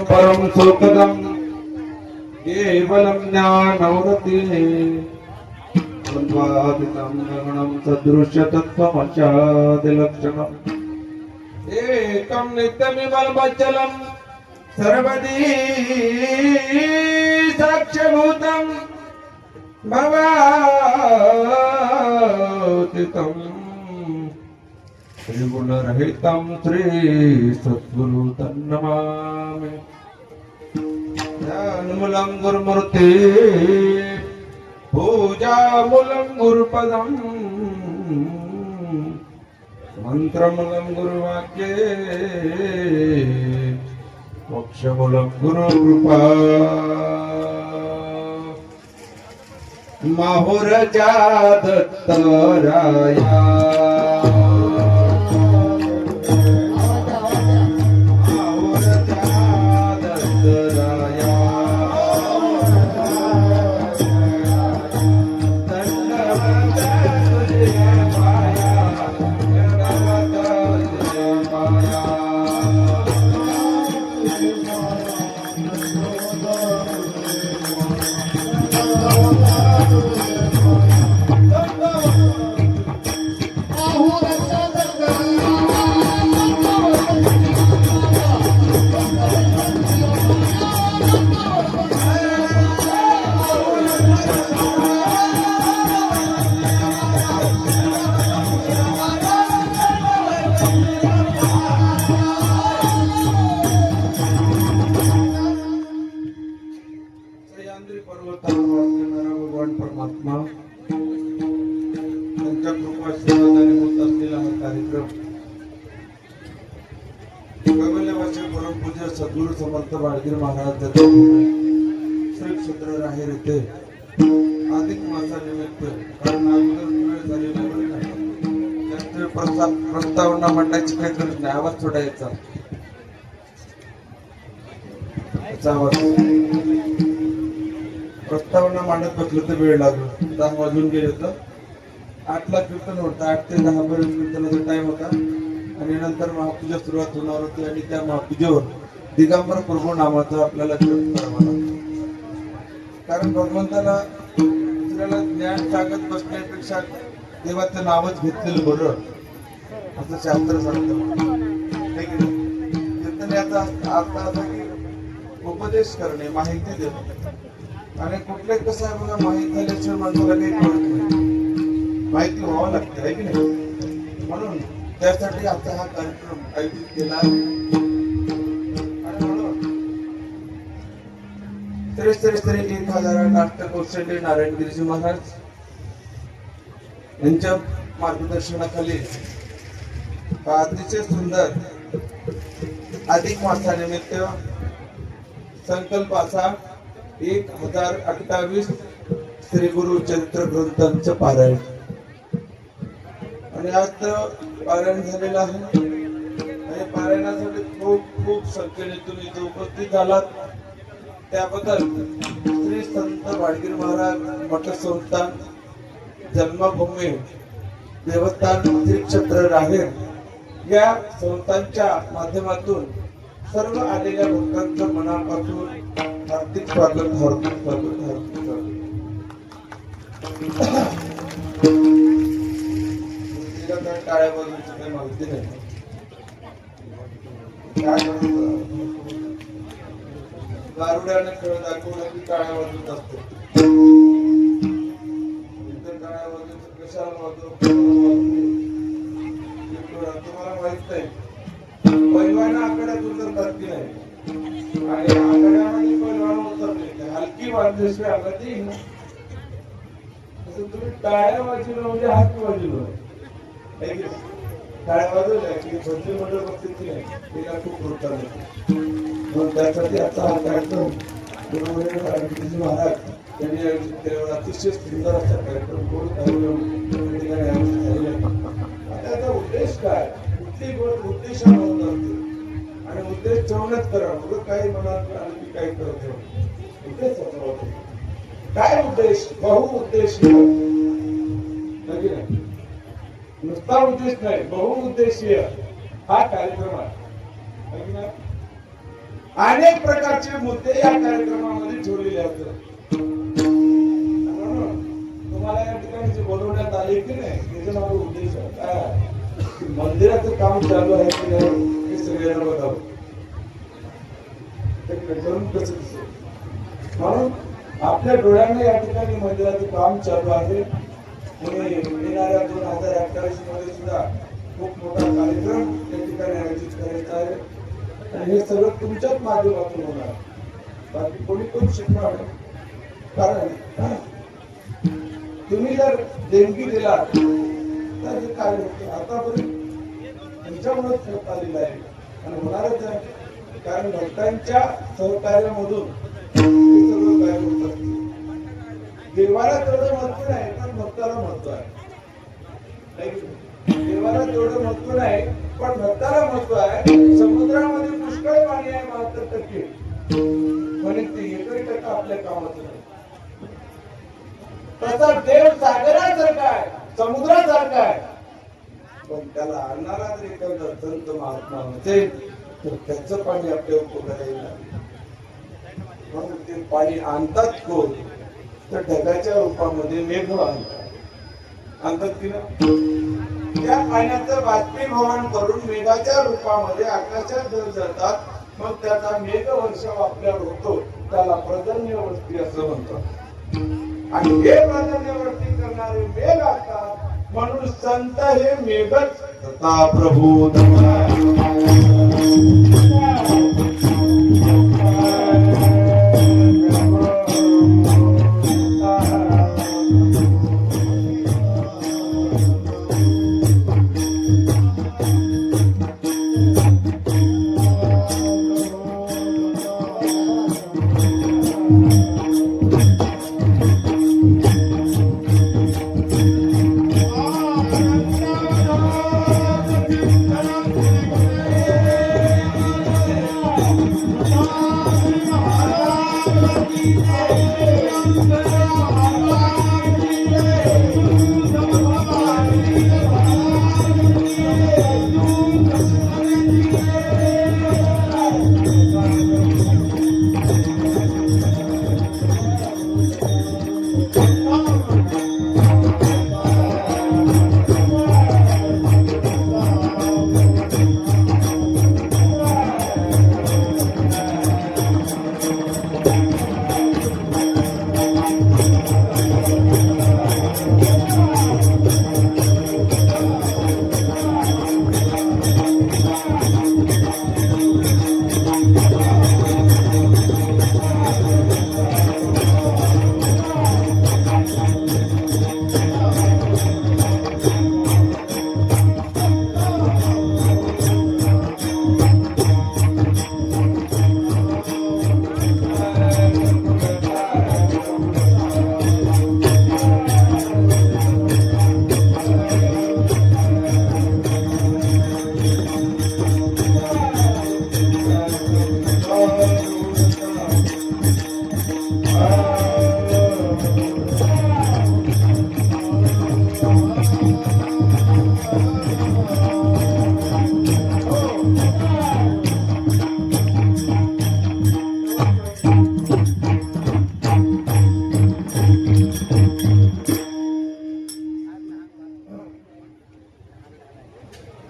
परम सुखदम केवलम ज्ञानवरतिः द्वन्द्वातीतं गगनं सदृश्य तत्त्वमस्यादिलक्षणम् एकं नित्यमिमलमचलं सर्वदी साक्ष्यभूतं भवातीतं त्रिगुणरहितं श्री सद्गुरु तन्नमामि ध्यानमूलं गुरुमूर्ति पूजामूलं गुरुपदं मंत्रमूलं गुरुवाक्ये मोक्षमूलं गुरुकृपा माहुरजा दत्तराया भगवान परमात्मा त्यांच्या कृपाशीर्वादाने होत असलेला हा कार्यक्रम कमलवासी परमपूज्य सद्गुरु समर्थ बाळगीर महाराज श्री क्षेत्र राहेर येथे अधिक मासानिमित्त कारण अगोदर वेळ झालेला त्यामुळे प्रस्तावना मांडायची काही गरज नाही, आवाज सोडायचा प्रस्तावना मांडत बसलं तर वेळ लागलो. 10 वाजून गेले तर 8ला कीर्तन होतं. 8 ते 10 पर्यंत कीर्तनाचा टाइम होता आणि नंतर महापूजा सुरुवात होणार होती आणि त्या महापूजेवर दिगंबर प्रभू नामाचं आपल्याला कीर्तन करावं लागतं. कारण भगवंताला दुसऱ्याला ज्ञान सांगत बसण्यापेक्षा देवाचं नावच घेतलेलं बरं असं शास्त्र सांगतं. कीर्तन याचा अर्थ असा की उपदेश करणे, माहिती देणे. आणि कुठले कसं आहे बघा, माहिती झाल्याशिवाय माणसाला काही कळत नाही, माहिती व्हावं लागते आहे की नाही. म्हणून त्यासाठी आता हा कार्यक्रम आयोजित केला. आणि म्हणून श्री 1000 नाट्य कौशल्य नारायणगिरीजी महाराज यांच्या मार्गदर्शनाखाली अतिशय सुंदर अधिक मासानिमित्त संकल्प असा 1028 श्री गुरु चरित्र ग्रंथांचं पारायण आणि आज पारायण झालेलं आहे. आणि पारायणासाठी खूप संख्येने तुम्ही इथे उपस्थित झालात त्याबद्दल श्री संत बाळगीर महाराज मठ संस्थान जन्मभूमी देवस्थान श्री क्षेत्र राहेर या संस्थांच्या माध्यमातून सर्व आलेल्या भक्तांचं मनापासून हार्दिक स्वागत. टाळ्या वाजवायची काही माहिती नाही. दारुड्याने खेळ दाखवला की टाळ्या वाजवत असतो. टाळ्या वाजवायचं कशाला वाजवतो तुम्हाला माहित नाही. पैलवान आकड्यातून तर करती नाही आणि आकड्यामध्ये पैलवान उतरले हलकी वाजल्याशिवाय आला ते तुम्ही टाळ्या वाजवलं म्हणजे हात वाजवलं. टाळ्या वाजवल्या की भरती मंडळ बघतील की नाही तिला खूप प्रोत्साहन येते. मग त्यासाठी आता हा कार्यक्रम महाराज यांनी आयोजित केल्यावर अतिशय सुंदर असा कार्यक्रम करून त्याचा उद्देश काय, कुठली उद्देश आणि उद्देश ठेवण्यात करा. काही मनात आलं की काही करत उद्देश काय उद्देश, बहुउद्देशीय नुसता उद्देश नाही, बहुउद्देशीय हा कार्यक्रम आहे. अनेक प्रकारचे मुद्दे या कार्यक्रमामध्ये ठेवलेले आहेत. तुम्हाला या ठिकाणी जे बोलवण्यात आले की नाही त्याचा माझा उद्देश काय, मंदिराचं काम चालू आहे की नाही हे सगळ्यांना बघावं, कसं दिसेल. म्हणून आपल्या डोळ्यांना या ठिकाणी मंदिराचं काम चालू आहे. येणाऱ्या 2028 मध्ये सुद्धा खूप मोठा कार्यक्रम या ठिकाणी आयोजित करायचा आहे आणि हे सगळं तुमच्याच माध्यमातून होणार, बाकी कोणी पण शिकणार नाही. कारण तुम्ही जर देणगी दिला तर हे काय होतं, आतापर्यंत तुमच्यामुळेच होत आलेलं आहे आणि होणारच आहे. कारण भक्तांच्या सहकार्यामधून हे सगळं काय होत असते. देवाला तेवढं महत्व नाही पण भक्ताला महत्व आहे. देवाला तेवढं महत्व नाही पण भक्ताला महत्व आहे. समुद्रामध्ये पुष्कळ पाणी आहे 72%, म्हणजे ते 1% आपल्या कामाचं नाही. तसा देव सागरासारखा आहे, समुद्रासारखा आहे, पण त्याला आणणारा जर एखादा संत महात्मा नसेल तर त्याचं पाणी आपल्या उपयोगाला येईल. म्हणून ते पाणी आणतात कोण तर ढगाच्या रूपामध्ये मेघ आणतात की ना. त्या पाण्याचं बाष्पीभवन करून मेघाच्या रूपामध्ये आकाशात जातात, मग त्याचा मेघ वर्षाव आपल्यावर होतो, त्याला पर्जन्यवृष्टी असं म्हणतात. आणि हे पर्जन्यवृष्टी करणारे मेघ असतात, म्हणून संत हे मेघच तथा प्रभू.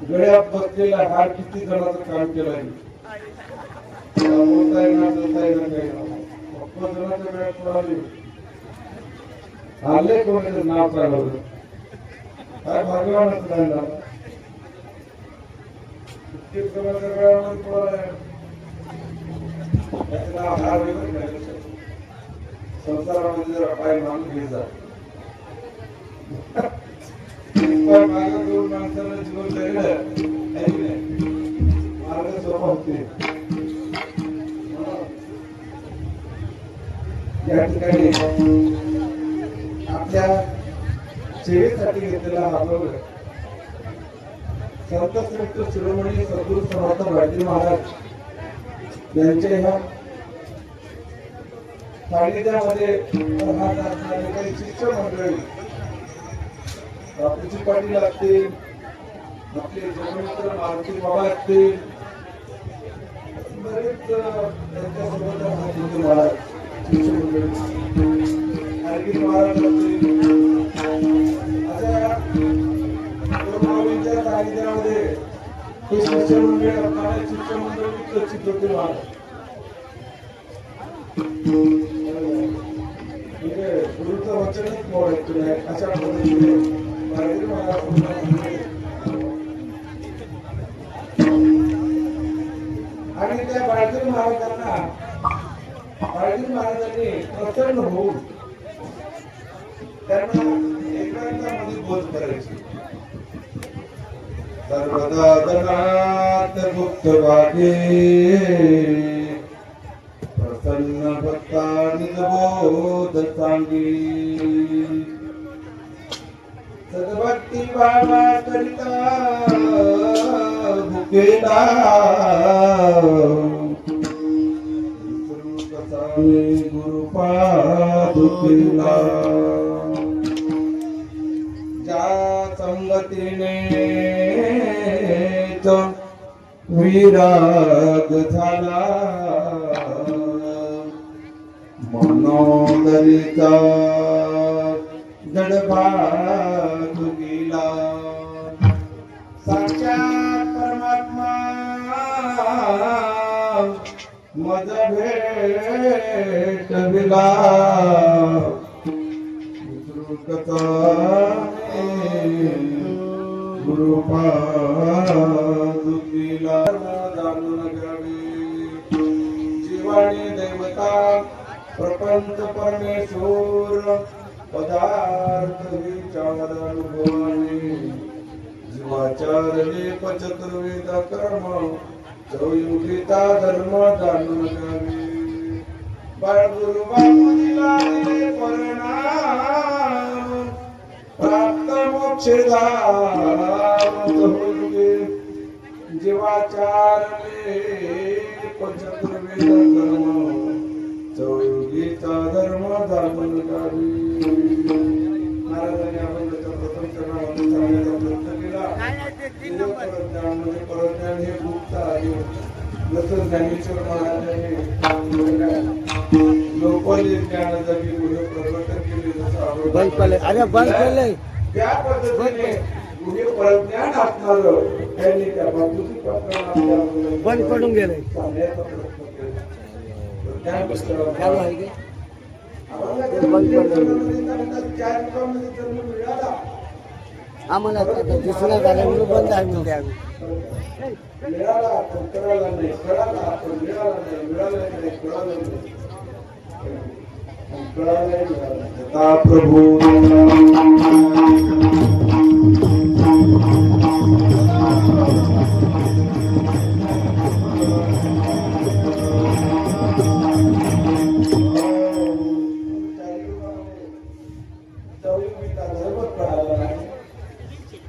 गळ्यात बसलेला हार किती जणांचं काम केलं आहे. बोलता येणार बोलता येणार काही भक्ती जणांच्या वेळात पडाली आले कोणाचं नाव चालवलं काय भाग्यवानच राहिला. कित्येक जणांच्या वेळामध्ये पडाला त्याचं नाव हार वेगळं नाही. संसारामध्ये जर पाय मानून घ्यायचा मार्ग दोन माणसाला जीवन दिलं मार्ग सोपा होते. या ठिकाणी आपल्या सेवेसाठी घेतलेला हा प्रोग्राम संतश्रेष्ठ शिरोमणी सद्गुरू समर्थ भारती महाराज यांच्या ह्या सानिध्यामध्ये राहत असणारे काही शिष्य मंडळी बापूजी पाटील असतील, आपले जन्ममित्र मारुती बाबा असतील, बरेच त्यांच्यासोबत होते महाराज शिष्यमंडळी आणखी महाराजांचे अशा दोन माऊलींच्या सानिध्यामध्ये हे शिष्यमंडळी असणारे शिष्यमंडळी विकसित होते महाराज. म्हणजे गुरुचं वचनच मोडायचं नाही अशा पद्धतीने महाराज महाराज आणि त्या बाळगीर महाराजांनी प्रसन्न होऊन त्यांना एकांतामध्ये बोध करायची. सर्वदा जनात गुप्त वागे प्रसन्न भक्तांनी बोध सांगी. सद्भक्ती भावा करिता भुकेला गुरुपादुकेला. ज्या संगतीने विराग झाला मनोदरीचा जडभाग गेला. साक्षात परमात्मा मज भेट विला. गुरुपादुकीला जाणून घ्यावे. जीवाणी देवता प्रपंच परमेश्वर पदार्थ विचार अनुभवाने जीवाचारले चतुर्वेद कर्म चौयुगीता धर्म जाणून घ्यावे. बाळगुरु बापुजीला दिले परिणाम प्राप्त मोक्षधाम होगे. जीवाचारले चतुर्वेद कर्म चौयुगीचा धर्म जाणून घ्यावे. महाराजांनी आपण प्रथम चरणामध्ये सांगण्याचा प्रयत्न केला. परज्ञान हे गुप्त आहे. जसं ज्ञानेश्वर महाराजांनी लोकली ज्ञानासाठी गुहे प्रकट केले. त्या पद्धतीने गुहे प्रज्ञान असणार त्यांनी त्या बापूजी बंद पडून गेले सांगण्याचा प्रयत्न केला. आम्हाला दुसऱ्या गाड्यावर बंद आहे म्हणते आम्ही. प्रभू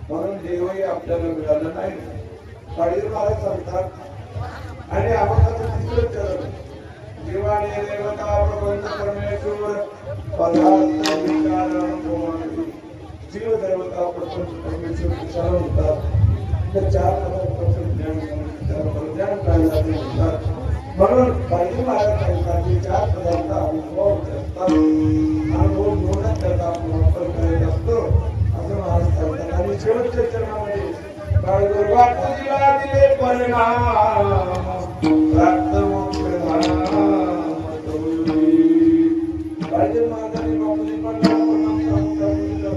म्हणून देवही आपल्याला मिळालं नाही. काळीर महाराज सांगतात आणि अभंगाचं तिसरं चरण जीवाने देवता प्रपंच परमेश्वर पदार्थ विचार अनुभवाने. जीव देवता प्रपंच परमेश्वर विचार होतात. त्या चार पदार्थांचं ज्ञान ज्ञान काढायचे म्हणतात. म्हणून काळीर महाराज सांगतात की चार पदार्थ अनुभव असतात. अनुभव घेऊनच त्याचा आपण वापर करायचा असतो असं महाराज सांगतात. आणि शेवटच्या चरणामध्ये बाळगुरु बापूजीला दिले परिणाम प्राप्त मोक्षधाम चौयुगी. बाळगुरु महाराजांनी बापूजी परिणाम सांगितलं.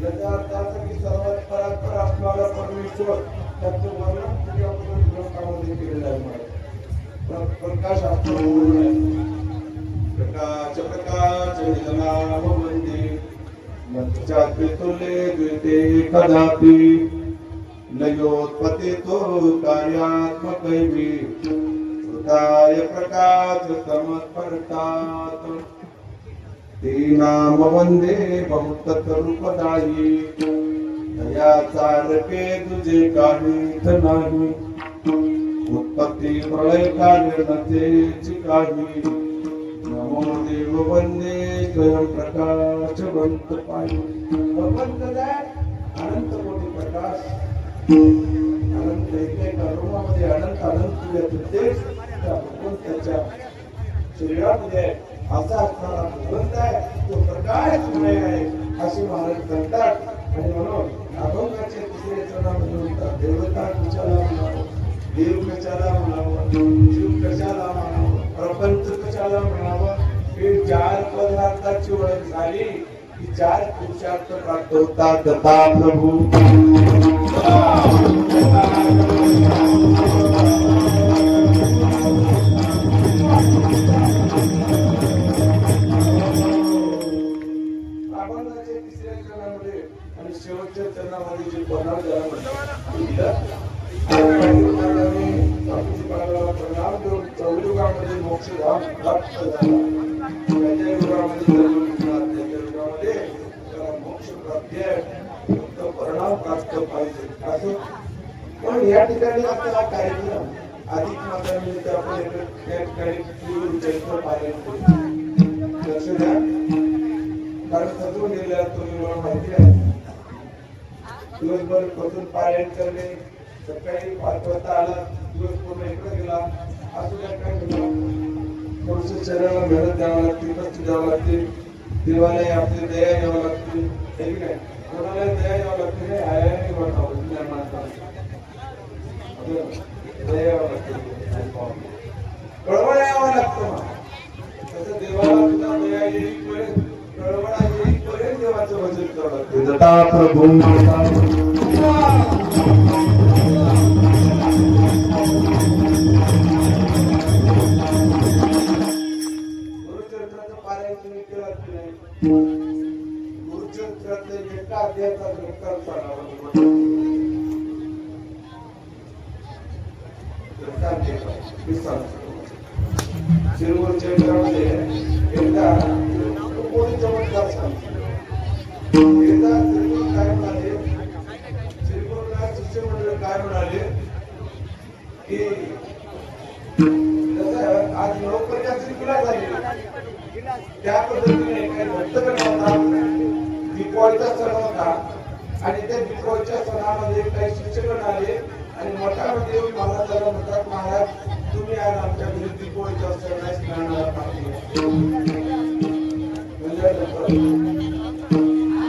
याचा अर्थ असा की सर्वात परात्पर असणारा परमेश्वर त्याचं वर्णन पूर्वीपासून ग्रंथामध्ये केलेलं आहे. प्रकाश असतो प्रकाश प्रकाश नाम वंदे तुल्ये द्विते कदापि नयोत्पत्ति तो कार्यात्मकैवी सुताय प्रकाश समत्परतात. ते नाम वंदे बहुतत्वरूपदायी दया सारखे तुझे काहीच नाही. उत्पत्ती प्रलय कार्य नसेची काही. नमो देव वंदे स्वयं प्रकाशवंत पायी. भगवंत अनंत कोटी प्रकाश अनंत एक रूपामध्ये अनंत अनंत त्या भगवंताच्या शरीरामध्ये असा असणारा भगवंत आहे, तो प्रकाशमय आहे असे महाराज म्हणतात. आणि म्हणून अभंगाच्या तिसऱ्या चरणामध्ये म्हणतात, देवता कशाला म्हणावं, देव कशाला म्हणावं, जीव कशाला म्हणावं, प्रपंच कशाला म्हणावं. हे चार पदार्थाची ओळख झाली की चार पुरुषार्थ प्राप्त होतात. दत्ता प्रभू शेवटच्या चरणामध्ये जे प्रणाम प्रणाम देऊन चौयुगामध्ये मोक्ष प्राप्त झाला. त्याच्या युगामध्ये मोक्ष प्राप्ती आहे, फक्त परिणाम प्राप्त पाहिजे असं. पण या ठिकाणी आपल्याला कार्यक्रम अधिक मासानिमित्त आपण त्या ठिकाणी चैत्र पालन करू. लक्ष द्या, कारण सजवून गेल्या तुम्ही मला माहिती आहे. दिवसभर बसून पारायण करणे, सकाळी 5 वाजता आला, दिवस पूर्ण इकडे गेला, असं काय केलं. थोडस शरीराला मेहनत द्यावं लागते, कष्ट द्यावं लागते, देवाला आपली दया द्यावं लागते, ठीक आहे. कोणाला दया द्यावं लागते नाही, आयाने वाटावं दया यावं लागते, कळवळ यावं लागतं. तसं देवाला सुद्धा दया येईपर्यंत, कळवळा येईपर्यंत देवाचं भजन करावं लागते. दत्ता प्रभू गुरुचरित्राचं पारायण तुम्ही केलं की नाही? गुरुचरित्रातले एका अध्यायाचा वृत्तांत सांगा. शिरवळ चरित्रामध्ये एकदा कोणी चमत्कार सांगतो. एकदा श्रीगुरु काय म्हणाले, श्रीगुरुला शिष्य मंडळ काय म्हणाले की आज नवकन्या श्रीगुला झाली, त्या पद्धतीने काही भक्त होता. दीपावलीचा सण होता आणि त्या दीपावलीच्या सणामध्ये काही शिक्षक आले आणि मठामध्ये येऊन महाराजांना म्हणतात, महाराज तुम्ही आज आमच्या घरी दीपावलीच्या सणास स्नानाला पाहिजे.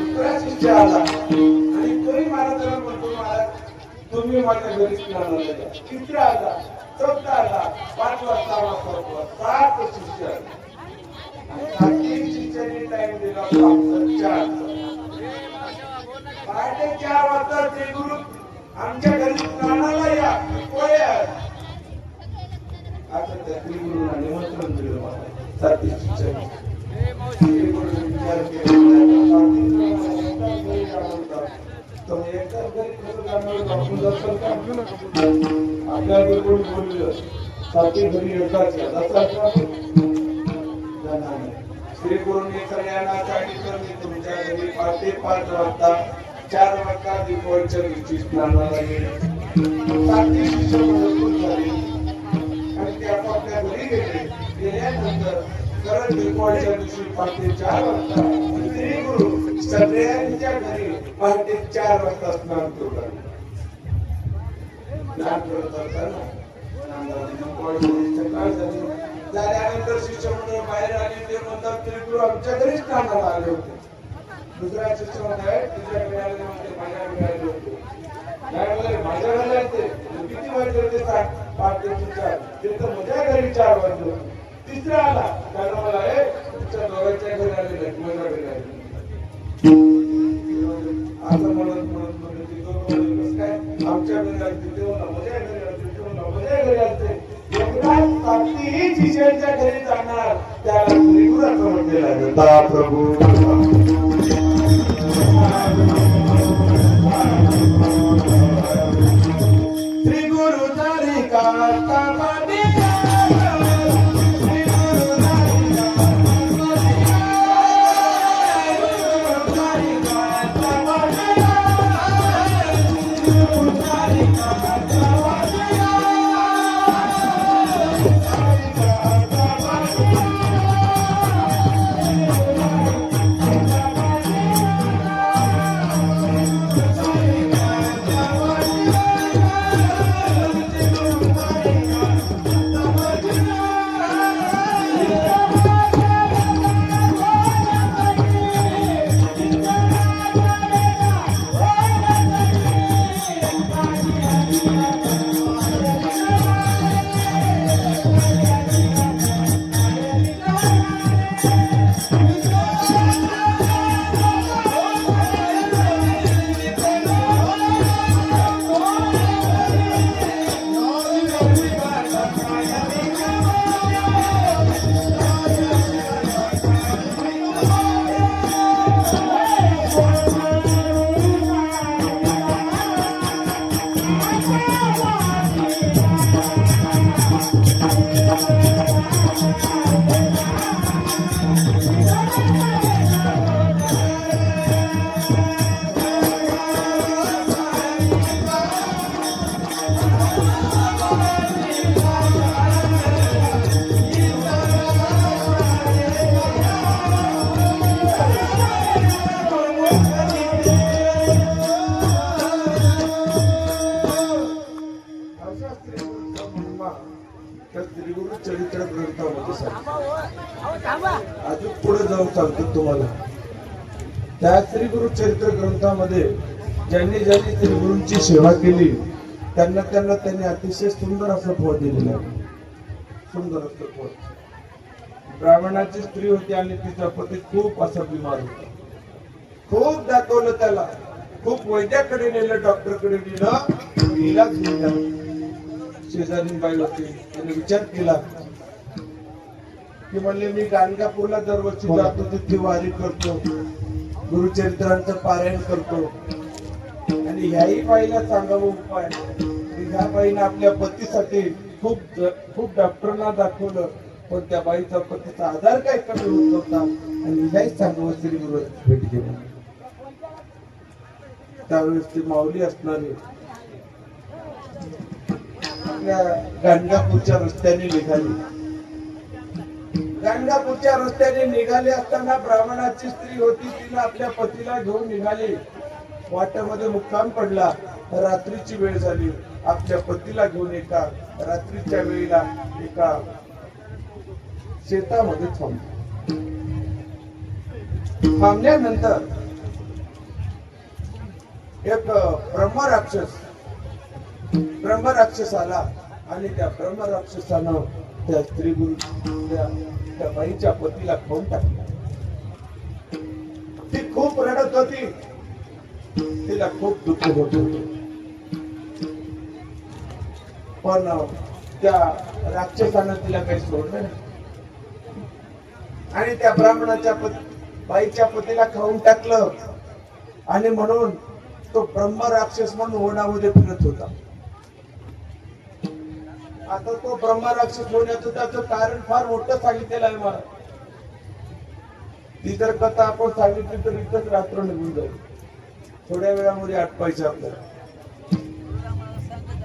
दुसरा शिष्य आला आणि तोही महाराजांना म्हणतो, महाराज तुम्ही माझ्या घरी स्नानाला या. तिसरा आला, चौथा आला, 5 वाजता 7 शिष्य आले. आणि शिष्याने टाइम दिला 4. पहाटे 4 वाजता ते गुरु आमच्या घरी स्नानाला या, आता त्या गुरुला निमंत्रण दिलं. मला 7 शिष्याने विचार केला, आपल्या कोणी बोललं 7 घरी एकदाच श्री गुरुंनी सगळ्यांना सांगितलं, मी तुमच्या घरी पहाटे 5 वाजता 4 वाजता दीपावलीच्या दिवशी स्नानाला गेले. 7 शिष्य मजबूत झाले आणि ते आपापल्या घरी गेले. गेल्यानंतर सरळ दीपावलीच्या दिवशी पहाटे 4 वाजता श्री गुरु सगळ्यांच्या घरी पहाटे 4 वाजता स्नान करू लागले. स्नान करत असताना सकाळ झाली. झाल्यानंतर शिष्य मंडळ बाहेर आले. ते म्हणतात, श्री गुरु आमच्या घरी स्नानाला आले होते. दुसरा शिष्य म्हणतात, तुझ्याकडे आले म्हणजे माझ्याकडे आले होते. माझ्या घरी आले किती वाजले होते? 5 ते 4. ते तर माझ्या घरी 4 वाजले होते. तिसरा आला, त्याला मला तुमच्या दोघांच्या घरी आले नाही, माझ्या घरी आले असं म्हणत काय आमच्या घरी आले, तिथे माझ्या घरी आले, तिथे माझ्या घरी आले. सातही शिष्यांच्या घरी जाणार त्याला श्री गुरु असं म्हटलेलं आहे. दत्ता प्रभू श्री गुरु तारी का ग्रंथामध्ये सांगतो. अजून पुढे जाऊन सांगतो तुम्हाला. त्या श्री गुरु चरित्र ग्रंथामध्ये ज्यांनी ज्यांनी श्री गुरूंची सेवा केली त्यांना त्यांनी अतिशय सुंदर असं फळ दिलेलं आहे. सुंदर असं फळ. ब्राह्मणाची स्त्री होती आणि तिचा पती खूप असा बिमार होता. खूप दाखवलं त्याला, खूप वैद्याकडे नेलं, डॉक्टरकडे नेलं, इलाज केला. शेजारी बाई होती, त्याने विचार केला की म्हणले मी गाणगापूरला दरवर्षी जातो, तिथे वारी करतो, गुरुचरित्रांचं पारायण करतो आणि ह्याही बाईला सांगावं उपाय. ह्या बाईने आपल्या पतीसाठी खूप डॉक्टरांना दाखवलं पण त्या बाईचा पतीचा आधार काय कमी होत होता आणि ह्याही सांगावं श्री गुरु भेट घेऊन. त्यावेळेस ती माऊली असणारी आपल्या गाणगापूरच्या रस्त्याने निघाली. गाणगापूरच्या रस्त्याने निघाले असताना ब्राह्मणाची स्त्री होती, तिला आपल्या पतीला घेऊन निघाली. वाट्यामध्ये मुक्काम पडला. रात्रीची वेळ झाली. आपल्या पतीला घेऊन एका रात्रीच्या वेळेला एका शेतामध्ये थांबल्यानंतर एक ब्रह्मराक्षस आला आणि त्या ब्रह्मराक्षसानं त्या स्त्री गुरु त्या बाईच्या पतीला खाऊन टाकला. ती खूप रडत होती, तिला खूप दुःख होत होते. पण त्या राक्षसानं तिला काही सोडलं नाही आणि त्या ब्राह्मणाच्या बाईच्या पतीला खाऊन टाकलं आणि म्हणून तो ब्रह्म राक्षस म्हणून वनामध्ये फिरत होता. आता तो ब्रह्म राक्षस होण्याचं त्याचं कारण फार मोठं सांगितलेलं आहे मला. ती जर कथा आपण सांगितली तर इथंच रात्र निघून जाईल. थोड्या वेळामध्ये आटपायचं आपल्याला.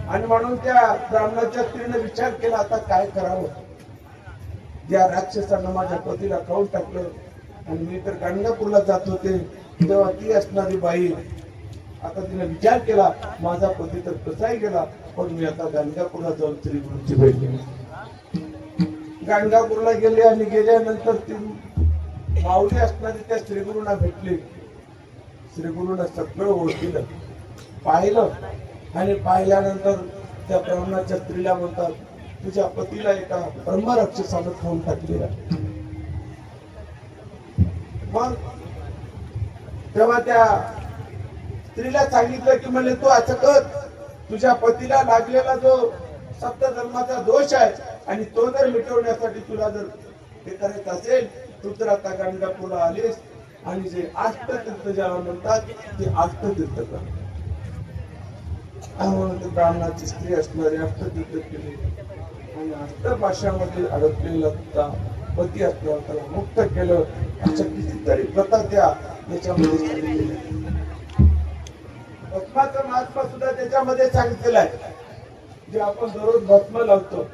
आणि म्हणून त्या ब्राह्मणाच्या स्त्रीने विचार केला आता काय करावं. ज्या राक्षसानं माझ्या पतीला खाऊन टाकलं आणि मी तर गाणगापूरला जात होते तेव्हा ती असणारी बाई, आता तिने विचार केला माझा पती तर कसाही गेला पण मी आता गाणगापूरला जाऊन श्री गुरूंची भेट घेतली. गाणगापूरला गेले आणि गेल्यानंतर ती माऊली असणारी त्या श्रीगुरूंना भेटली. श्रीगुरूंना सगळं ओळखलं, पाहिलं आणि पाहिल्यानंतर त्या ब्राह्मणाच्या स्त्रीला म्हणतात तुझ्या पतीला एका ब्रह्मराक्षसानं खाऊन टाकलेला. मग तेव्हा त्या स्त्रीला सांगितलं की म्हणजे तू असं कर, तुझ्या पतीला लागलेला जो सप्त धर्माचा दोष आहे आणि तो जर मिटवण्यासाठी तुला जर हे करायचं असेल तू तर आता गाणगापूरला आलीस आणि जे अष्टतीर्थ ज्याला म्हणतात ते अष्टतीर्थ कर. म्हणून ते ब्राह्मणाची स्त्री असणारी अष्टतीर्थ केली आणि अष्टभाषामध्ये अडकलेला पती असल्यावर त्याला मुक्त केलं. अशा कितीतरी प्रथा त्या याच्यामध्ये सांगितलेल्या. भस्माचं महात्मा सुद्धा त्याच्यामध्ये सांगितलेलं आहे. जे आपण दररोज भस्म लावतो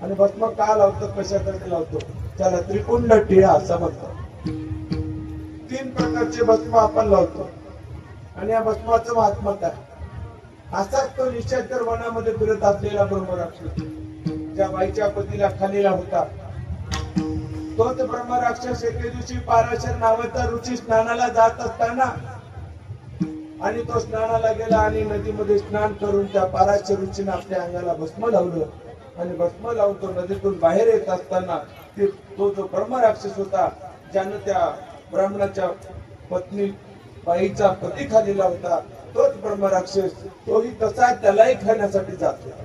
आणि भस्म का लावतो, कशासाठी लावतो, त्याला त्रिपुंड टिळा असं म्हणतात. 3 प्रकारचे भस्म आपण लावतो आणि या भस्माचं महात्मा काय. असाच तो निशाचर वनामध्ये फिरत असलेला ब्रह्मराक्षस ज्या बाईच्या पतीला खाल्लेला होता, तोच ब्रह्मराक्षस एके दिवशी पाराशर नावाचा ऋषी स्नानाला जात असताना आणि तो स्नानाला गेला आणि नदीमध्ये स्नान करून त्या पाराशर ऋषीने आपल्या अंगाला भस्म लावलं आणि भस्म लावून तो नदीतून बाहेर येत असताना तो जो ब्रह्मराक्षस होता ज्यानं त्या ब्राह्मणाच्या पत्नी बाईचा पती खाल्लेला होता, तोच ब्रह्मराक्षस तोही तसा त्यालाही खाण्यासाठी जात होता.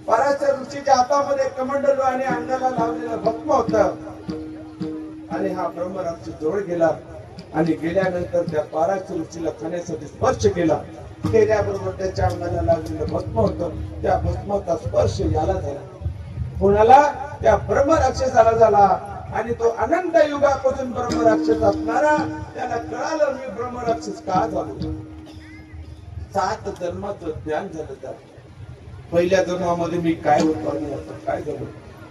पराशर ऋषीच्या हातामध्ये कमंडलू आणि अंगाला लावलेला भस्म होता आणि हा ब्रह्मराक्षस जवळ गेला आणि गेल्यानंतर त्या पराशर ऋषीला खाण्यासाठी स्पर्श केला. केल्याबरोबर त्याच्या अंगाला लागलेलं भस्म होतं, त्या भस्माचा स्पर्श याला झाला. कोणाला? त्या ब्रह्मराक्षसाला झाला आणि तो अनंत युगापासून ब्रह्मराक्षस असणारा त्याला कळालं मी ब्रह्मराक्षस का झालो. 7 जन्माचं ज्ञान झालं. त्या पहिल्या जन्मामध्ये मी काय होतो आणि आता काय झालो,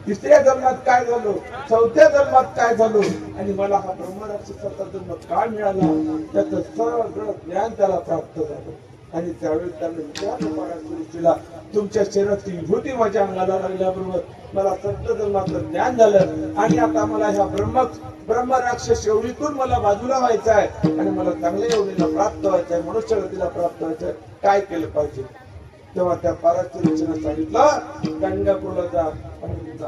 3ऱ्या जन्मात काय झालो, 4थ्या जन्मात काय झालो आणि मला हा ब्रह्मराक्षसाचा जन्म का मिळाला, त्याचं सगळं ज्ञान त्याला प्राप्त झालं. आणि त्यावेळी त्याने विचारलं पराशर ऋषीला तुमच्या शरीराची विभूती माझ्या अंगाला लागल्याबरोबर मला संत जन्माचं ज्ञान झालं आणि आता मला ह्या ब्रह्मराक्षस शौरीतून मला बाजूला व्हायचं आहे आणि मला चांगल्या योनीला प्राप्त व्हायचं आहे, मनुष्य गतीला प्राप्त व्हायचं आहे. काय केलं पाहिजे? तेव्हा त्या पाराच्या रचना सांगितलं, गंगापूरला जा आणि तुमचा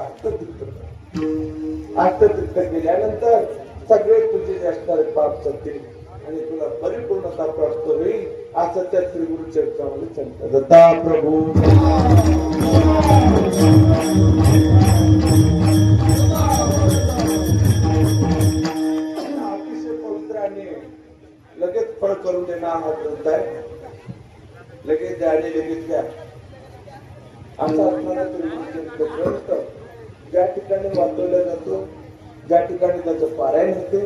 आत्मतीर्थ केल्यानंतर सगळे तुझे जे असणारे पाप जातील आणि तुला परिपूर्णता प्राप्त होईल. असं त्या श्री गुरु चरित्रामध्ये सांगतात. दत्ता प्रभू अतिशय पवित्र आणि लगेच फळ करून देणार हा ग्रंथ आहे. लगेच द्या आणि लगेच द्या असा असणारा श्री गुरु ग्रंथ ज्या ठिकाणी वाचवला जातो, ज्या ठिकाणी त्याचं पारायण होते,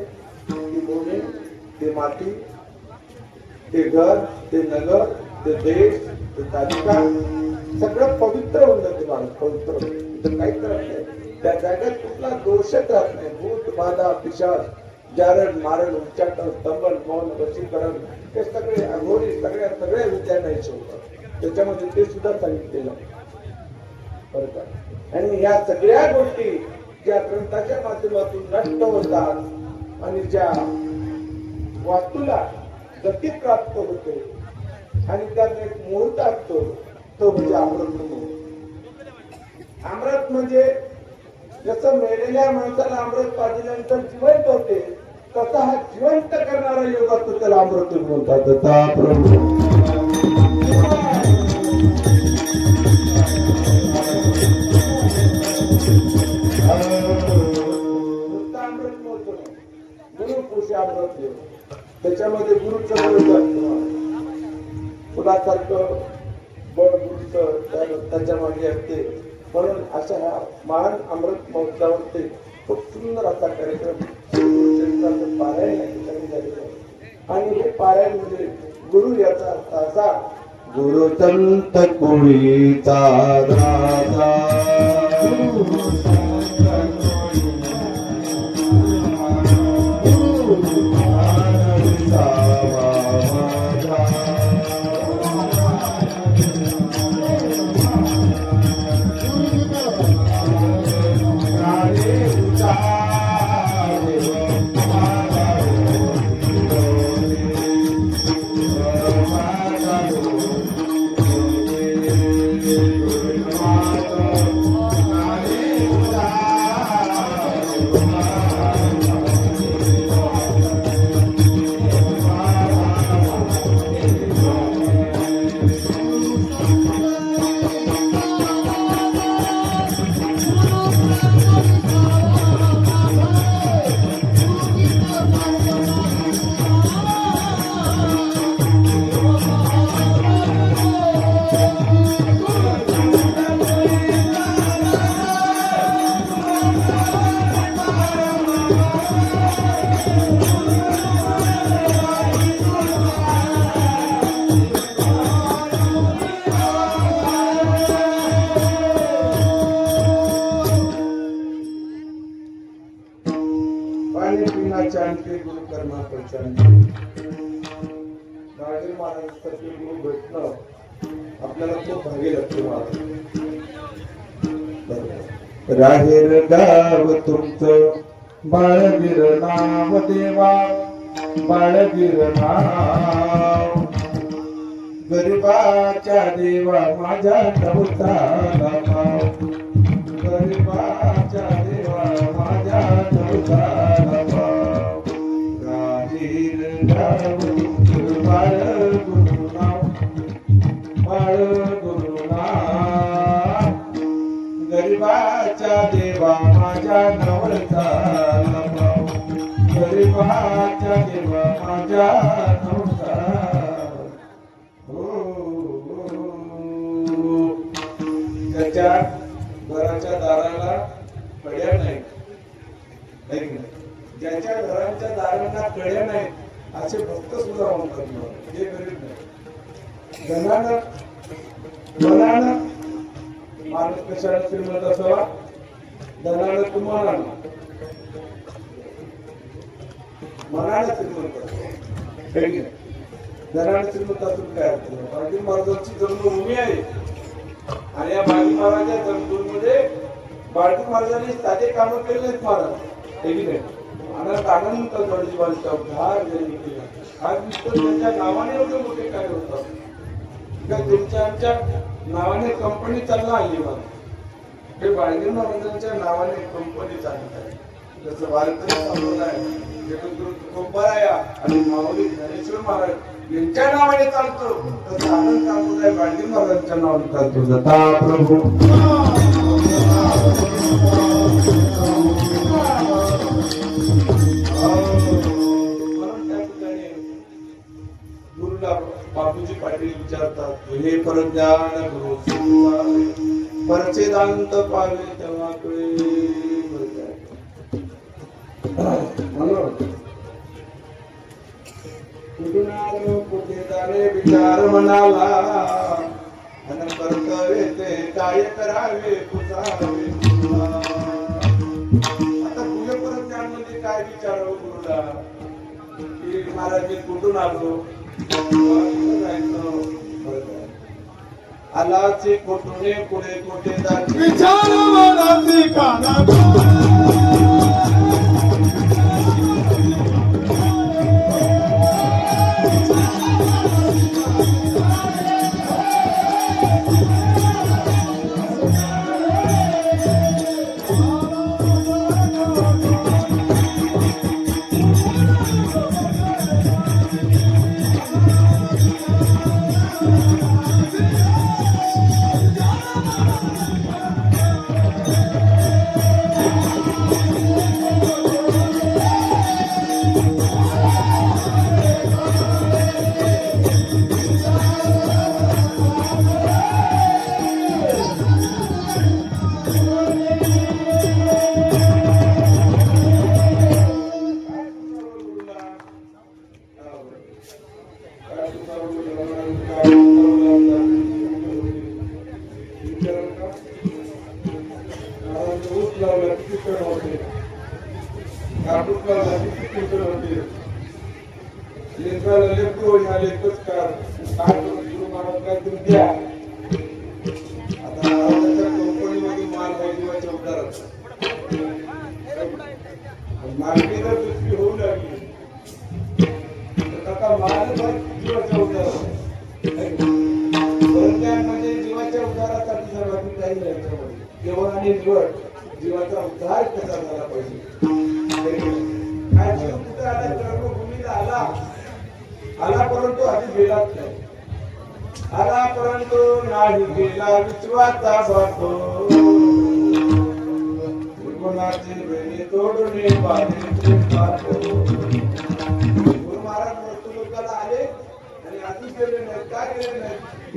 ती भूमी, ते माती, ते घर, ते नगर, ते देश, ते तालुका सगळं पवित्र होऊन जाते. माणूस पवित्र काही करत नाही. त्या जागेत कुठला दोषच राहत नाही. भूत बाधा पिशाच जारण मारण उच्चाटन स्तंभन मौन वशीकरण हे सगळे अघोरी सगळ्या विद्या नाही शिवतात. त्याच्यामध्ये ते सुद्धा सांगितलेलं बरं का. आणि या सगळ्या गोष्टी ज्या ग्रंथाच्या माध्यमातून नष्ट होतात आणि ज्या वास्तूला गती प्राप्त होते आणि त्यात एक मुहूर्त असतो, तो म्हणजे अमृत मुहूर्त. अमृत म्हणजे जसं मेलेल्या माणसाला अमृत पाजल्यानंतर जिवंत होते, तसा हा जिवंत करणारा योग असतो, त्याला अमृत म्हणतात. दत्ता प्रभू त्याच्यामध्ये गुरुचं फुलासारखं बळ गुरुचं त्याच्या मागे असते. म्हणून अशा ह्या महान अमृत महोत्सवावरती खूप सुंदर असा कार्यक्रम पारायण या ठिकाणी झालेला आहे. आणि हे पारायण म्हणजे गुरु याचा अर्थ असा, गुरु संत कोळीचा दादा गुरु कर्मा गुरु भेटणं आपल्याला खूप भागी लागते. राहेर गाव तुमचं बाळगीर नाव देवा, बाळगीर नाव गरीबाच्या देवा माझ्या नवसाला भाव, गरीबाच्या देवा माझ्या नवसाला भाव. राहेर गाव तुमचं बाळगुरु नाव, बाळगुरु नाव गरीबाच्या देवा माझ्या नवसाला भाव, गरीबाच्या देवा माझ्या नवसाला. ज्याच्या घराच्या दाराला कड्या नाही, ज्याच्या घराच्या दारांना कड्या नाही असे भक्त सुद्धा म्हणतात. हे गरीब नाही. धनानं माणूस कशाला श्रीमंत असावा, धनानं तुम्हाला मनानं श्रीमंत असावा. धनानं श्रीमंत असून काय अर्थ? पाटील महाराजांची जन्मभूमी आहे आणि या बाळकी महाराजांच्या जमदूरमध्ये बाळकी महाराजांनी साधे कामं केले नाहीत महाराज, हे की नाही? अनंत गडजीवांचा उद्धार त्यांनी केला. आज नुसतं त्यांच्या नावाने एवढे मोठे कार्य होतात का त्यांच्या आमच्या नावाने कंपनी चालला आली मला. हे बाळकी महाराजांच्या नावाने कंपनी चालत आहे. जसं वारकरी संप्रदाय जगद्गुरु तुकोबाराया आणि माऊली ज्ञानेश्वर महाराज यांच्या नावाने चालतो, तर आनंद संप्रदाय बाळकी महाराजांच्या नावाने चालतो. दत्ता प्रभू गुरुला बापूजी पाटील विचारतात, हे परज्ञान गुरु परचेदांत पावे तेव्हा कळे. कुठून आलो कुठे जाणे विचार मनाला, आणि कर्तव्य ते काय करावे पुसावे. आता तुझ्या परज्ञान म्हणजे काय विचारावं गुरुला, की महाराज मी कुठून आलो, आलाचे कोठूने पुढे कोठे जाते विचार मनाचे काना. जीवाचा उद्धार कसा झाला पाहिजे. आला परंतु आधी गेलाच नाही. आला परंतु नाही गेला विश्वाचा बातो. गुणाची वेणी तोडणे बाधेचे बातो. गुरु महाराज मृत्यूलोकाला आले आणि आधी गेले नाही. का गेले नाही?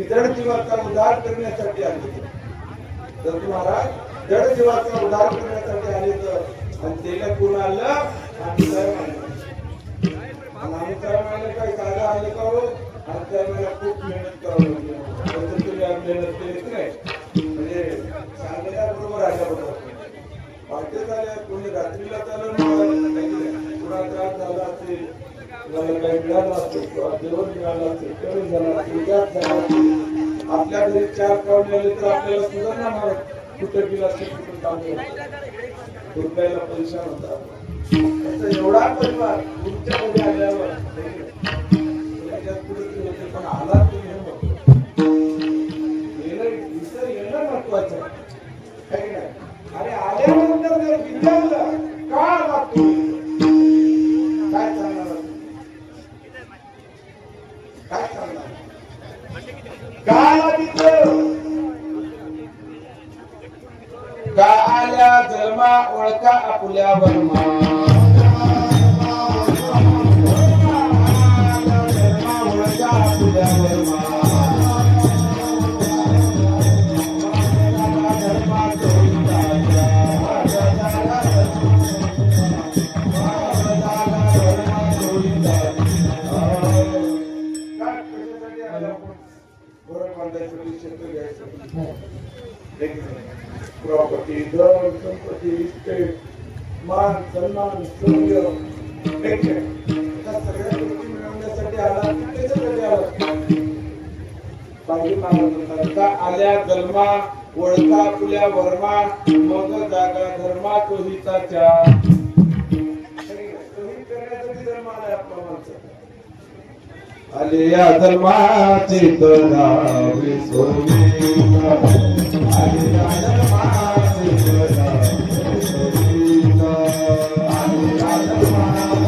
जड जीवाचा उद्धार करण्यासाठी आले. तर महाराज जड जीवाचा उद्धार करण्यासाठी आले तर आणि त्याला कोण आलं? आम्ही काय साधा आले का हो? आणि त्यावेळेला खूप मेहनत करावं लागली. तुम्ही मेहनत केलीच नाही म्हणजे सांगायला बरोबर आल्या बरोबर वाटते झाल्या. कोणी रात्रीला चालवून पुन्हा त्रास झाला असेल, काही मिळालं असेल किंवा जेवण मिळालं असेल, कमी झाला असेल, जास्त झाला असेल. आपल्या घरी 4 पाहुणे आले तर आपल्याला सुद्धा ना कुठं गेला असेल कुठं काम रुपयाला पैसा होता. एवढा परिवार तुमच्या मध्ये आल्यावर पण आला येणं महत्वाचं आहे नाही. आणि आल्यानंतर जर विचारलं का लागतो काय सांगणार? काय सांगणार? काय लागलं? का आल्या जन्मा ओळखा आपुल्या वर्मा. ओळखा आपुल्या वर्मा. प्रॉपर्टी, धन, संपत्ती, इस्टेट, मान, सन्मान, सौर्य, सगळ्या गोष्टी मिळवण्यासाठी आला. त्याच्यासाठी आला पाहिजे महाराज का आल्या जन्मा ओळखा फुल्या वर्मा मग जागा धर्मा तोहिताच्या तोही करण्यासाठी धर्म आलाय आपला माणसं आले या धर्माचे तरावे सोनिता आले या धर्माचे तरावे सोनिता आले या धर्माचे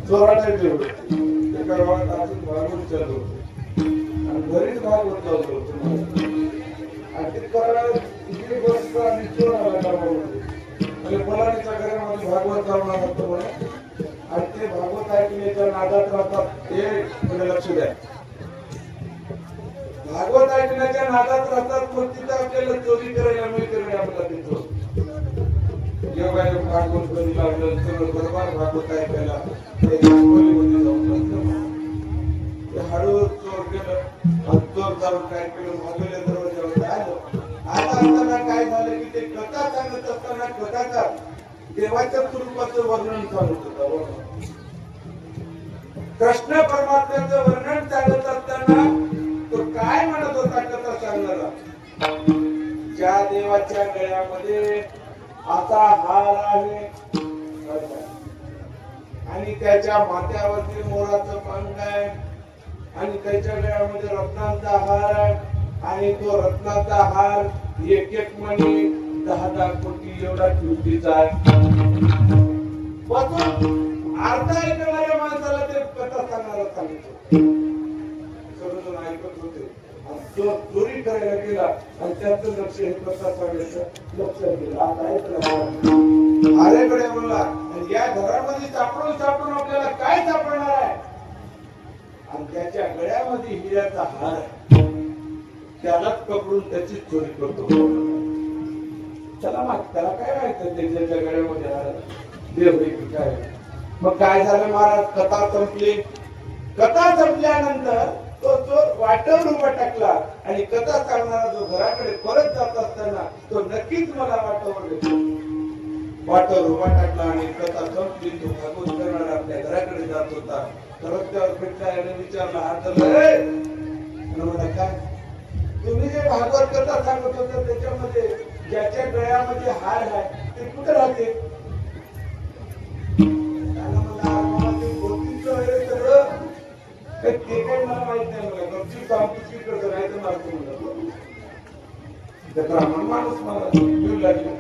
चोराटा जेवढं एका गावात अजून भागवत चालू आणि घरीच भागवत लावतो आणि ते करायला इकडे बसतो आणि चोर आला गावामध्ये म्हणजे फलानीच्या घरामध्ये भागवत लावणार असतो म्हणून आणि ते भागवत ऐकण्याच्या नादात राहतात हे म्हणजे लक्ष द्या भागवत ऐकण्याच्या नादात राहतात पण तिथं आपल्याला चोरी करायला मिळते नाही आपला ते चोर जेव्हा भागवत कधी लागलं सगळं बरोबर भागवत ऐकायला हळूहळू चोर गेलं चोर जाऊन काय केलं भागवल्या दरवाजावर आलं आता असताना काय झालं की ते कथा सांगत असताना कथाकार देवाच्या स्वरूपाचं वर्णन सांगत होता कृष्ण परमात्म्याचं वर्णन सांगत असताना तो काय म्हणत होता कथा सांगणारा ज्या देवाच्या गळ्यामध्ये असा हार आहे आणि त्याच्या माथ्यावरती मोराचं पंख आहे आणि त्याच्या गळ्यामध्ये रत्नांचा हार आहे आणि तो रत्नाचा हार एक एक मणी 10 कोटी एवढा किमतीचा आहे बसून अर्धा ऐकणाऱ्या माणसाला ते कथा सांगायला सांगितलं सगळं ऐकत होते तो चोरी करायला गेला आणि त्याचं लक्ष हे कथा सांगायचं लक्ष गेलं आता ऐकलं आरेकडे म्हणला आणि या घरामध्ये सापडून सापडून आपल्याला काय सापडणार आहे आणि त्याच्या गळ्यामध्ये हिऱ्याचा हार आहे त्यालाच पकडून त्याची चोरी करतो त्याला काय माहित त्याच्या गळ्यामध्ये हार देव काय मग काय झालं महाराज कथा संपली कथा संपल्यानंतर तो चोर वाटेवर उभा टाकला आणि कथा सांगणारा जो घराकडे परत जात असताना तो नक्कीच मला वाटेवर उभा टाकला आणि कथा संपली तो भागवत करणारा आपल्या घराकडे जात होता तर रस्त्यावर भेटला याने विचारला हात धरला काय तुम्ही जे भागवत कथा सांगत होता त्याच्यामध्ये ज्याच्या गळ्यामध्ये हार आहे ते कुठे राहते ते काही मला माहित नाही मला गपचूप सांगतो कसं राहायचं मारतो म्हणलं ब्राह्मण माणूस मला येऊ लागले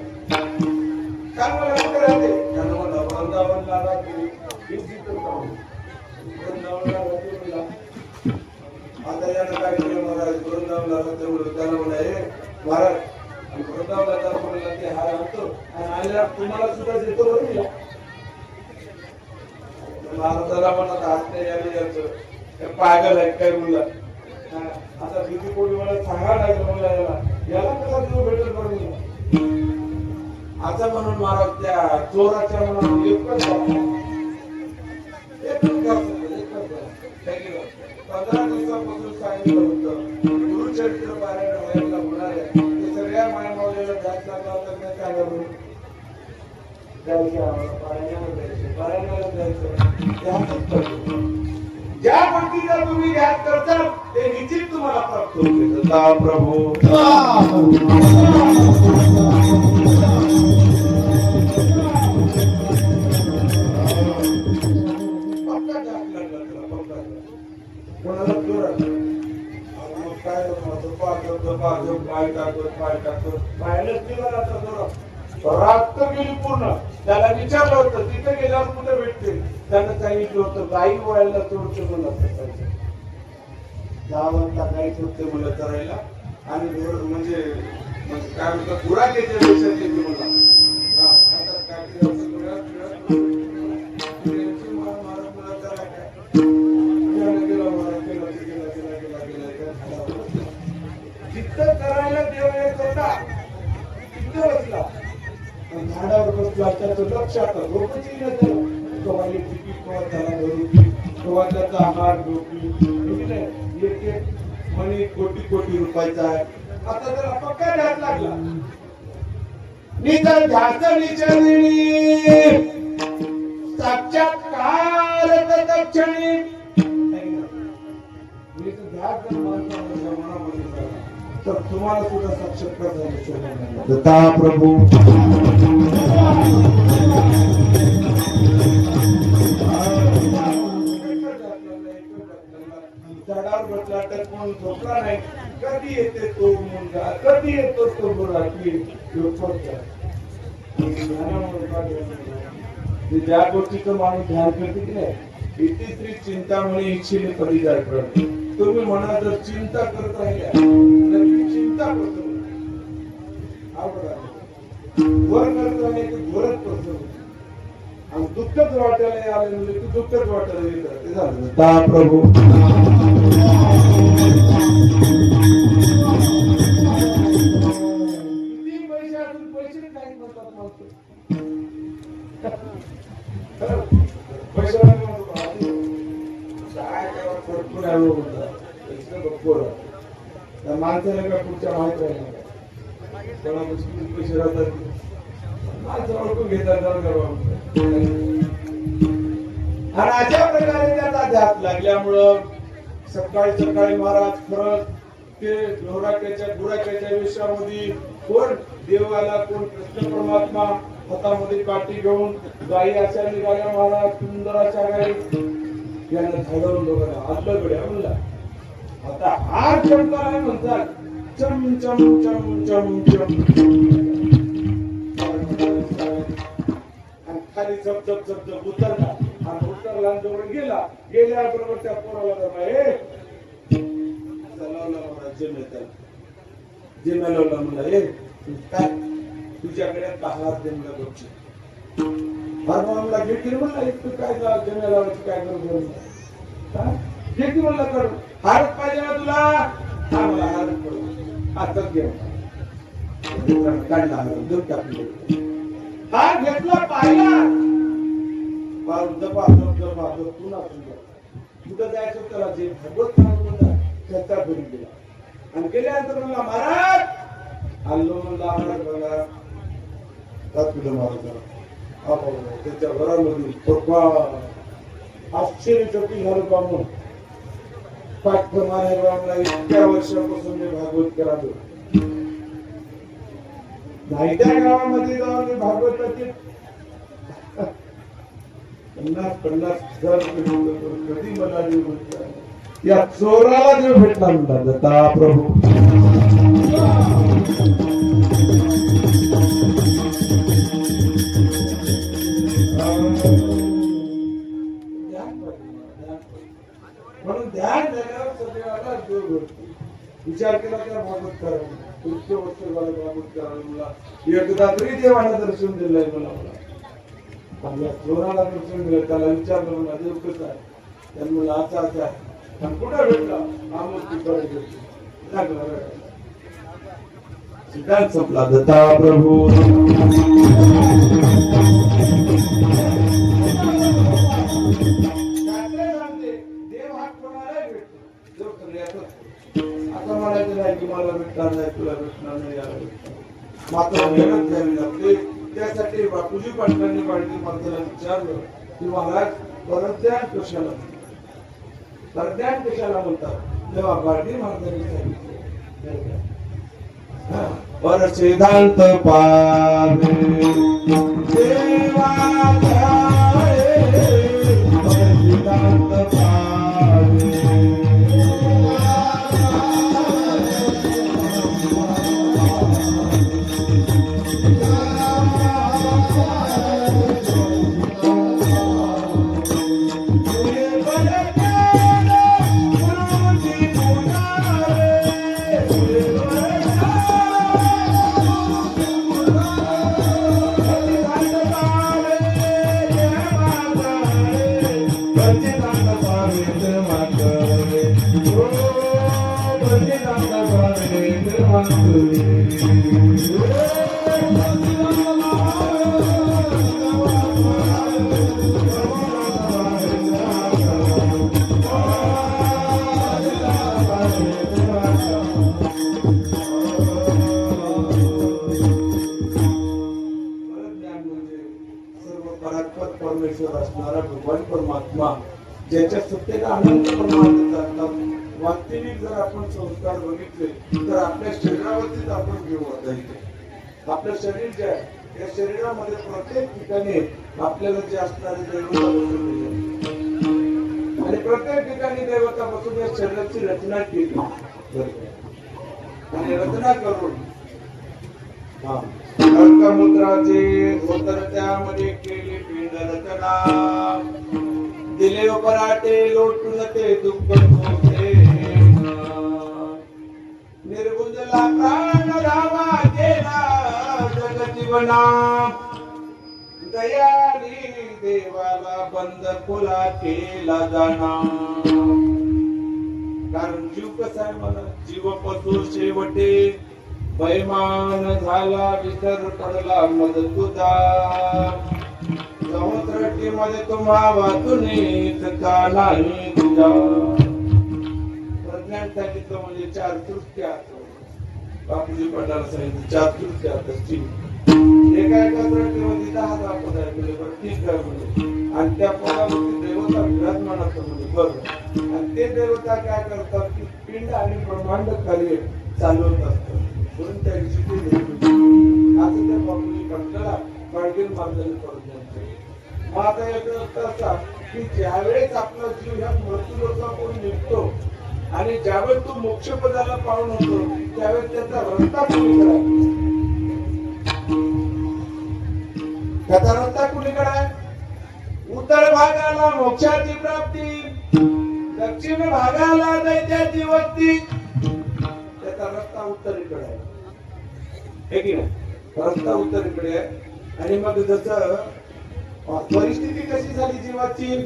काय मला कुठे राहते त्यानं मला वृंदावनला राहते वृंदावनला राहते मला आता यानं काय केलं महाराज वृंदावनला राहते म्हणून त्याला म्हणा हे महाराज वृंदावनला दाखवलेला ते हार आणतो आणि आल्यावर तुम्हाला सुद्धा देतो बरं मी महाराजाला म्हणत हात नाही याने याचं पागल आहे काय मुला आता किती कोणी मला सांगा लागलं मला याला कसा देऊ भेटेल म्हणून आता म्हणून महाराज त्या चोराच्या मनात एकच 15 दिवसापासून सांगितलं होतं गुरुचरित्र पारायण व्हायला होणार आहे ते सगळ्या मायमावलेला जात लागला होता मी सांगा जायचं पारायणाला जायचं त्यातच करतो ज्या गोष्टीचा तुम्ही ध्यान करता ते निश्चित तुम्हाला प्राप्त होते. दत्ता प्रभू पक्का ध्यान लागला त्याला, पक्का. कोणाला जोरात मग काय पाय टाकत पायालाच निघाला आता जोरात. रात्र गेली पूर्ण. त्याला विचारलं होतं तिथे गेल्यावर कुठे भेटते. त्यानं सांगितलं होतं गाई वळायला सोडते मला सकाळचं. 10 वाजता गाई सोडते मला चरायला आणि म्हणजे काय म्हणतात गुराख्याच्या देशात येते मला. हा आता काय केलं असं गुराख मारत मला चराय काय गेला मला केला जिथं करायला देव येत होता तिथं बसला. झाडावर बसला त्याचं लक्ष आता झोपची न झालं. केव्हा येते केव्हा त्याला धरून केव्हा त्याचा आहार झोपली. एक एक म्हणे कोटी रुपयाचा आहे. आता त्याला पक्का ध्यास लागला. निधन ध्यास निचरणी साक्षात्कार तत्क्षणी. ध्यास जर माणसाच्या मनामध्ये झाला तर तुम्हाला सुद्धा साक्षात्कार झाल्याशिवाय. दत्ता प्रभू झाडावर बसला तर कोण झोपला नाही. कधी येते तो मुलगा, कधी येतो तो बुराकी. ज्या गोष्टीचं माणूस ध्यान करते की नाही इतिश्री चिंता म्हणे इच्छेने कधी जाय करत. तुम्ही म्हणा जर चिंता करत राहिल्या तर चिंता करतो वर करत राहिले तर घोरच करतो. आणि दुःखच वाटायला आले म्हणजे तू दुःखच वाटायला येत ते झालं. ता प्रभू किती पैसे असून पैसे काही म्हणतात माणसं. पैशाला म्हणतो काय त्यावर भरपूर आहे म्हणतात. भरपूर त्या माणसाला का पुढच्या माहित राहिला कोणापासून पैसे राहतात माणसं ओळखून घेतात. आणि अशा प्रकारे त्याचा ध्यास लागल्यामुळं सकाळी महाराज खरंच ते गुराख्याच्या विषयामध्ये कोण देवाला कोण कृष्ण परमात्मा हातामध्ये काठी घेऊन गायी अशा निघाल्या महाराज सुंदर अशा गायी यांना झाडवून बघा आदलकडे म्हणला. आता हार चमकार आहे म्हणतात चम चम चम चम चम खाली झप झप झप झप उतरला आणि उतरला जवळ गेल्याबरोबर त्या पोराला जिम्याला म्हणला काय तुझ्याकडे हात देणला बघची म्हणला घेतील म्हणला तू काय जम्या लावायची काय करू घेती म्हणला करू हारच पाहिजे ना तुला. हा मला हारच पडू हातच घे काढला देऊ टाकले. हार घेतला पाहिला कुठं जायचं त्याला जे भगवत त्याचा घरी गेला आणि गेल्यानंतर म्हणला महाराज आलो म्हणला महाराज बघा महाराज त्याच्या घरामध्ये आश्चर्यचकित झालो पाहून. पाठ्यमाला इतक्या वर्षापासून मी भागवत करालो नाही. त्या गावामध्ये जाऊन मी भागवताची 50,000 कधी मला देव भेटला या चोराला देव भेटला म्हणतात. दत्ता प्रभू म्हणून ध्यान झाल्यावर सगळ्याला देव भेटतो. विचार केला त्या भागवत करावं इतके वर्ष झाले भागवत करावं मला एकदा तरी देवाला दर्शन दिलंय मला. चोराला दर्शन दिलं त्याला विचारलं म्हणा देव कसं आहे त्यानं मला असा आहे आणि कुठं भेटला आमोदकडे भेटला सिद्धांत संपला. दत्ता प्रभू देव हा कोणाला भेटतो देव सगळ्यातच. आता म्हणायचं नाही की मला भेटणार नाही तुला भेटणार नाही याला भेटणार मात्र मेहनत घ्यावी लागते. त्यासाठी बापूजी पाटलांनी पाटील माणसाला विचारलं की महाराज परत द्या कशाला तर ज्ञान कशाला म्हणतात तेव्हा गाडी महाराजांनी सांगितलं वर सिद्धांत पावे देवा जाए, वर सिद्धांत पावे परमेश्वर असणारा भगवान परमात्मा ज्याच्या सत्तेला अनंत प्रमाणात जातात. वास्तविक जर आपण संस्कार बघितले तर आपल्या शरीरावरतीच आपण घेऊ जायचे. आपलं शरीर जे आहे त्या शरीरामध्ये प्रत्येक ठिकाणी आपल्याला जे असणारे देवता आणि प्रत्येक ठिकाणी देवतापासून या शरीराची रचना केली आणि रचना करून मुद्राचे उत्तर त्यामध्ये केली पिंड रचना दिले पराठे लोटून ते दुःख होते निर्गुंजला प्राण रामा गेला जग जीवना दयाली देवाला बंद खुला केला जाना. कारण जीव कसा आहे मला जीव पशु शेवटे बैमान झाला विसर पडला मद तुझा समुद्रटीमध्ये तुम्हा वाचून का नाही तुझा. प्रज्ञान सांगितलं म्हणजे चार दृष्ट्या बापूजी पडायला सांगितलं चार दृष्ट्या एका एका दृष्टीमध्ये 10 पद आहे म्हणजे बरं ठीक आहे म्हणजे आणि त्या पदावरती देवता विराजमान असतं म्हणजे बरं आणि ते देवता काय करतात की पिंड आणि ब्रह्मांड कार्य चालवत असतात म्हणून त्या दिवशी ते असं त्या बापूजी पटला पाडगीर मार्गाने पडत मग आता याचा असा की ज्यावेळेस आपला जीव ह्या मृत्यूलोकाकडून निघतो आणि ज्यावेळेस तो मोक्ष पदाला पाहून होतो त्यावेळेस त्याचा रस्ता कुणीकडे आहे त्याचा रस्ता कुणीकडे आहे उत्तर भागाला मोक्षाची प्राप्ती दक्षिण भागाला दैत्याची वस्ती त्याचा रस्ता उत्तरेकडे आहे की नाही रस्ता उत्तरेकडे आहे. आणि मग जसं परिस्थिती कशी झाली जीवाची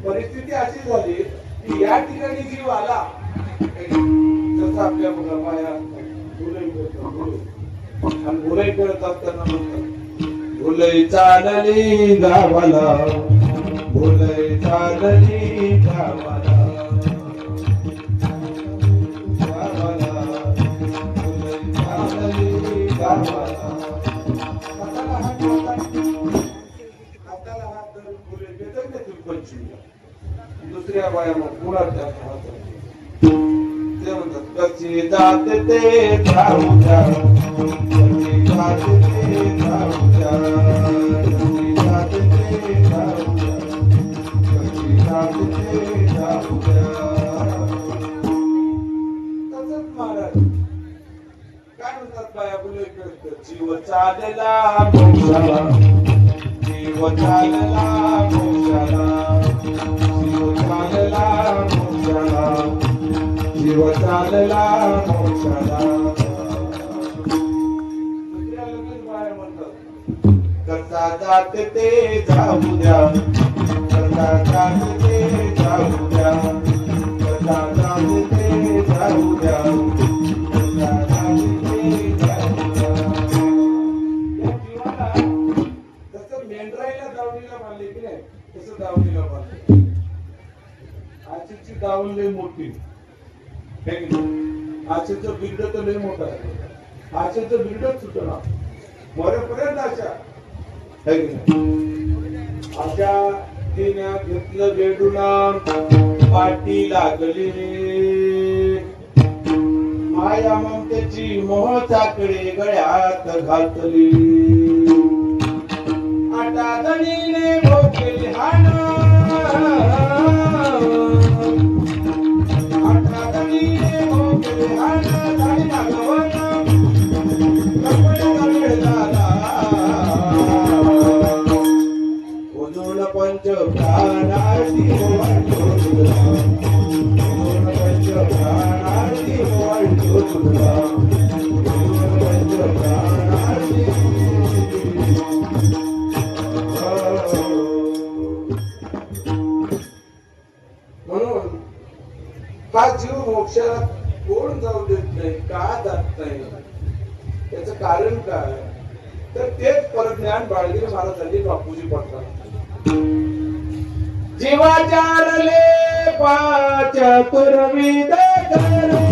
परिस्थिती अशी झाली की या ठिकाणी जीव आला जसं आपल्या माया भुलई करतो आणि भुलई करत असताना म्हणतात भुलई चालली गावाला भुलई चालली गावाला गावाला भुलई चालली गावाला दुसऱ्या वयामध्ये पुन्हा ते म्हणतात कशी जाते ते जाऊ द्या कशी जाते ते जाऊ द्या कशी जाते ते जाऊ द्या कशी जाते ते जाऊ द्या. तसंच महाराज काय म्हणतात बाया बुले जीव चालला मोक्षाला जीव चालला मोक्षाला जीव चालला मोक्षाला. दुसऱ्या लगेच बाहेर म्हणतात करता जाते ते जाऊ द्या करता जाते ते जाऊ द्या करता जाते ते जाऊ द्या करता जाते ते जाऊ द्या. या जीवाला जसं मेंढराईला दावणीला बांधले की नाही तसं दावणीला बांधले. आजची दावण लय मोठी आशेचं बिल्ड तर लय मोठं आहे आशेचं बिल्डच सुटणार मरेपर्यंत आशा आशा घेतलं वेडून वाटी लागले माया ममतेची मोह चाकडे गळ्यात घातली आटादणीने भोगले हाण आटादणीने भोगले हाण झाली नागवण कपड्याचा वेळ झाला उजून पंच प्राणार्थी वाटतो तुला उजून पंच प्राणार्थी वाटतो तुला उजून पंच प्राणार्थी म्हणून हा जीव मोक्षाला कोण जाऊ देत नाही का जात नाही त्याच कारण काय तर तेच परज्ञान बाळगिरी महाराजांनी बापूजी पडतात जीवाचारले पाच तुरविद करो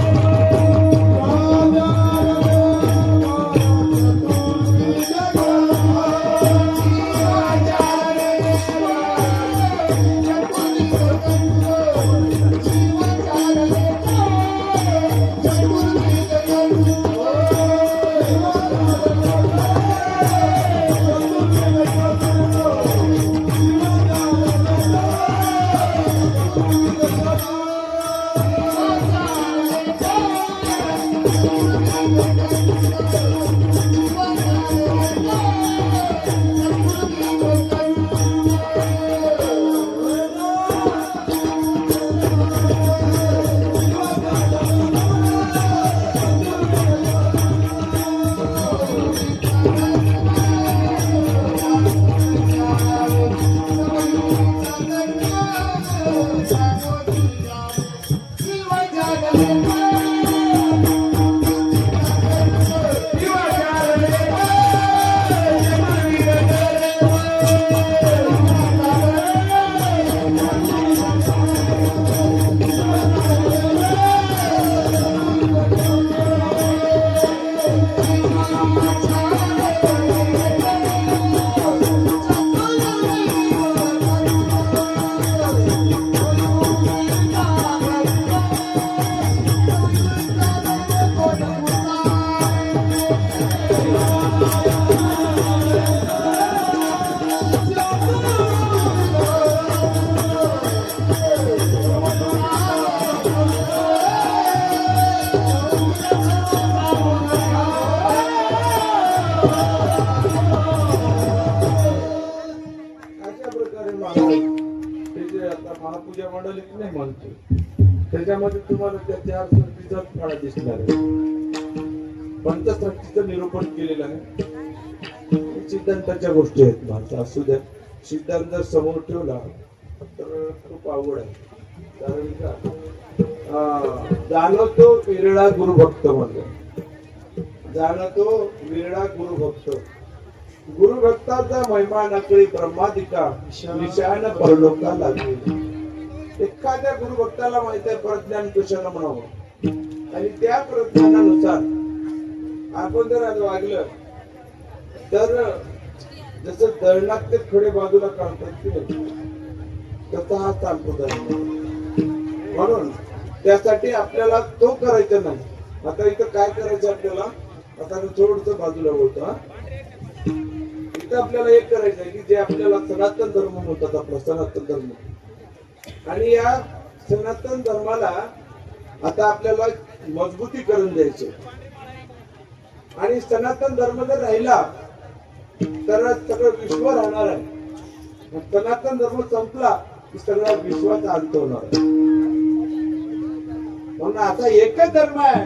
महापूजा मंडळीत नाही म्हणतो त्याच्यामध्ये तुम्हाला त्या चार सृष्टीचा फळा दिसणार आहे पंचसृष्टीचं निरूपण केलेलं आहे सिद्धांताच्या गोष्टी आहेत माझ्या असू द्या सिद्धांत जर समोर ठेवला तर खूप आवड आहे कारण का जाणतो विरळा गुरुभक्त म्हणजे जाणतो विरळा गुरुभक्त गुरुभक्ताचा महिमा नकळी ब्रह्मादिका निशान परलोका लागली एखाद्या गुरुभक्ताला माहित आहे परज्ञान कशाला म्हणावं आणि त्या प्रज्ञानानुसार आपण जर आज वागलं तर जसं दळणात ते खडे बाजूला काढतात की नाही तसा हा संप्रदाय म्हणून त्यासाठी आपल्याला तो करायचा नाही आता इथं काय करायचं आपल्याला आता मी थोडस बाजूला बोलतो इथं आपल्याला एक करायचं आहे की जे आपल्याला सनातन धर्म म्हणतात आपला सनातन धर्म आणि या सनातन धर्माला आता आपल्याला मजबूतीकरण द्यायचं आणि सनातन धर्म जर राहिला तर सगळं विश्व राहणार आहे सनातन धर्म संपला की सगळा विश्वाचा अंत होणार आहे म्हणून आता एकच धर्म आहे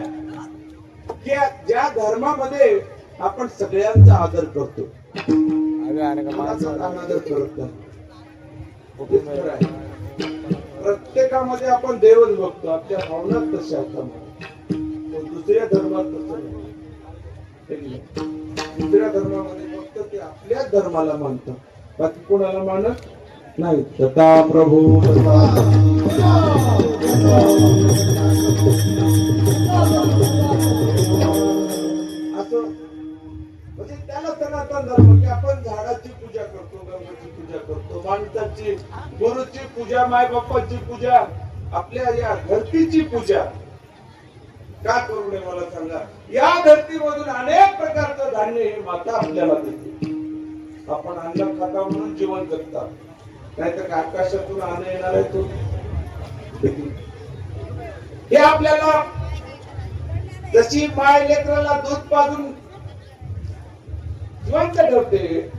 की ज्या धर्मामध्ये आपण सगळ्यांचा आदर करतो अनादर करत नाही प्रत्येकामध्ये आपण देवच बघतो आपल्या भावनात तशा असतात दुसऱ्या धर्मात तसं नाही दुसऱ्या धर्मामध्ये फक्त ते आपल्याच धर्माला मानतात बाकी कोणाला मानत नाही तथा प्रभू असं म्हणजे त्याला सनातन धर्म की आपण झाडाची पूजा करतो गंगाची पूजा करतो माणसाची गुरुची पूजा माय बाप्पाची पूजा आपल्या या धरतीची पूजा का करू नये मला सांगा. या धरतीमधून अनेक प्रकारचं धान्य हे माता आपल्याला देते. आपण अन्न खाता म्हणून जीवन जगतात, नाहीतर आकाशातून अन्न येणार आहे तो हे आपल्याला जशी माय लेकराला दूध पाजून जिवंत ठेवते,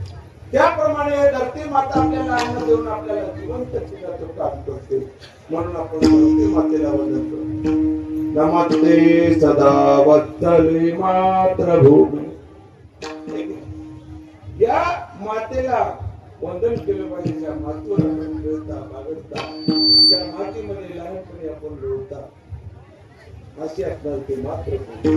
त्याप्रमाणे धरती माता आपल्याला अन्न देऊन आपल्याला जिवंत ठेवण्याचं काम करते. म्हणून आपण धरती मातेला वंदन करतो. नमस्ते सदा वत्सले मातृभूमी. या मातेला वंदन केलं पाहिजे. ज्या मातेवर आपण खेळता बागडता, ज्या मातीमध्ये लहानपणी आपण लोळता, अशी असणार ते मातृभूमी.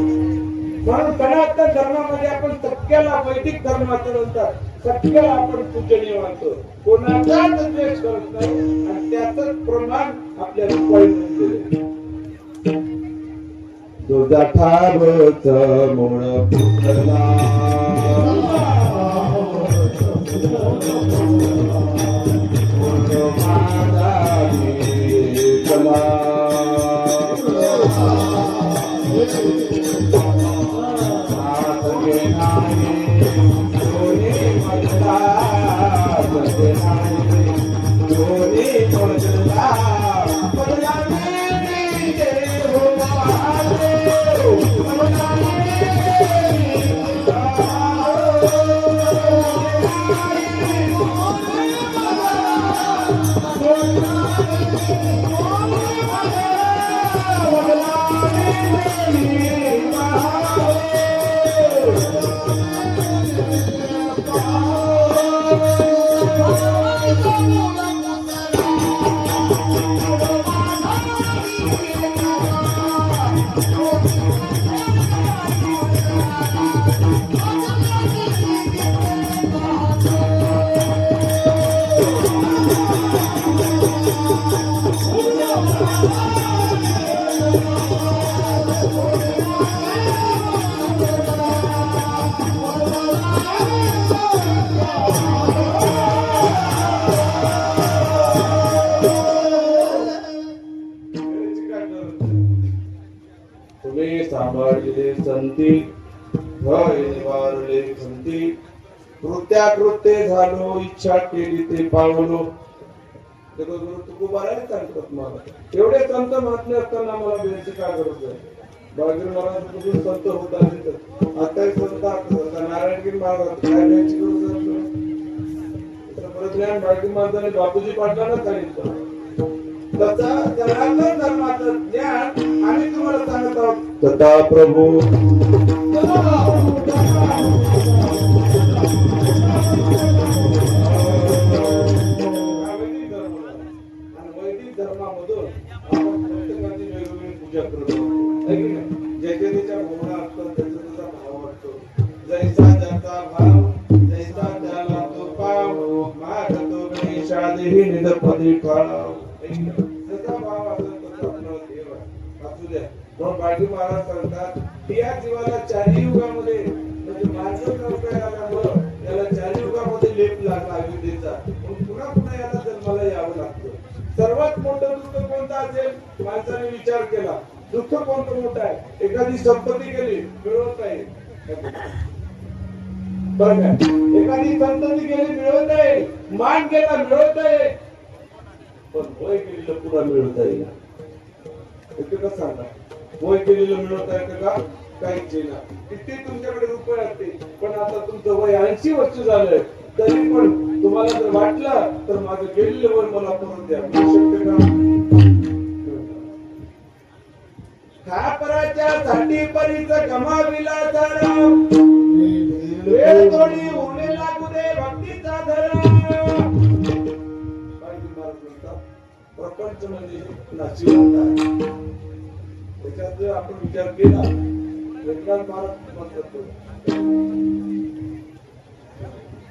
म्हणून सनातन धर्मामध्ये आपण सत्याला, वैदिक धर्माचं म्हणतात, सत्याला आपण पूजनीय मानतो. कोणाचाच द्वेष करत नाही आणि त्याच प्रमाण आपल्या रुपाईने दिले. तुझा ठावच मूळ पुतला सांभाळले संती निवारले संती कृत्याकृत्य झालो इच्छा केली ते पावलो. गुरु तुकोबा सांगतात मला एवढे संत महात्मे असताना मला बेनची काय गरज आहे. बाळगीर महाराज संत होत आले तर आता संत नारायणगिरी महाराज काय बेनची गरज आहे. परत ज्ञान बाळगीर महाराजांनी बापूजी पाटलांना सांगितलं. तसा जनार्दन धर्माचं ज्ञान आम्ही तुम्हाला सांगत आहोत. तथा प्रभू वैदिक धर्मामधून आपण प्रत्येकाची वेगवेगळी पूजा करतो. ज्याच्या त्याच्या भावना असतात, त्याचा त्याचा भाव असतो. जैसा ज्याचा भाव जैसा त्याला तो पाव मागतो गणेशादेवी निधपदी पाव. त्याचा भाव असेल तसा आपला देव असू द्या. म्हणून बाळगी महाराज सांगतात या जीवाला चारी युगामध्ये म्हणजे माणसं नव्हतं आल्यामुळं याला चारी युगामध्ये लेप लागला विद्येचा. पुन्हा पुन्हा याला जन्माला यावं लागतं. सर्वात मोठं दुःख कोणतं असेल माणसाने विचार केला. दुःख कोणतं मोठं आहे. एखादी संपत्ती गेली मिळवत नाही बरं का. एखादी संपत्ती गेली मिळवत आहे. मान गेला मिळवत आहे. पण वय केलेलं पुन्हा मिळवता येईल. कसं सांगा वय केलेलं मिळवता येतं का. काहीच ना. किती तुमच्याकडे रुपये असते पण आता तुमचं वय 80 वर्ष झालंय तरी पण तुम्हाला जर वाटलं तर माझं गेलेलं वय मला परत द्या. शक्य का. खापराच्या साठी परीच गमाविला धरा. वेळ थोडी उरले लागू दे भक्तीचा धरा. प्रपंच म्हणजे नाशिवंत. त्याच्यात जर आपण विचार केला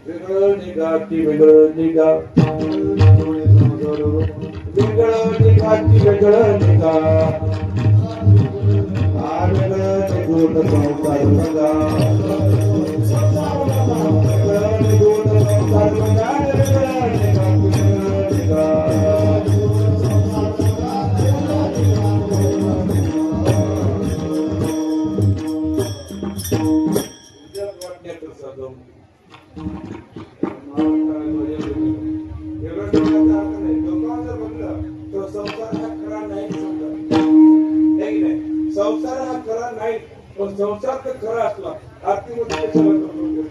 वेगळं निघा की वेगळं निघा वेगळं निघा की वेगळं निघा वेगळं निघून संसार बघा वेगळं निघून संसार बघा वेगळं निघा की वेगळं निघा एवढं डोक्याचा अर्थ नाही. डोक्यावर जर बघितलं तर संसार हा खरा नाही समजा. है की नाही? संसार हा खरा नाही, पण संसार तर खरा असला आरतीमध्ये कशाला करतो?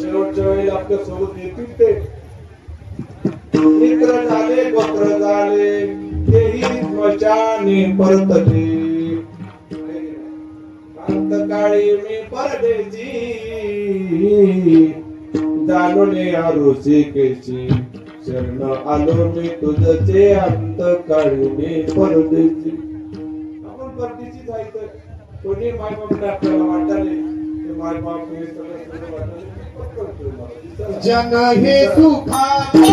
शेवटच्या वेळेला आपल्या सोबत येतील ते मित्र झाले, गोत्र झाले, तेही स्मशानी परतले. अंतकाळी मी परदेशी, जाणूने आरोसी केशी, शरण आलो मी तुझचे, अंतकाळी मी परदेशी. आपण परदेशी जायचं, कोणी मायबापने आपल्याला वाटाले ते मायबाप हे सगळं वाटाले. जन हे सुखाचे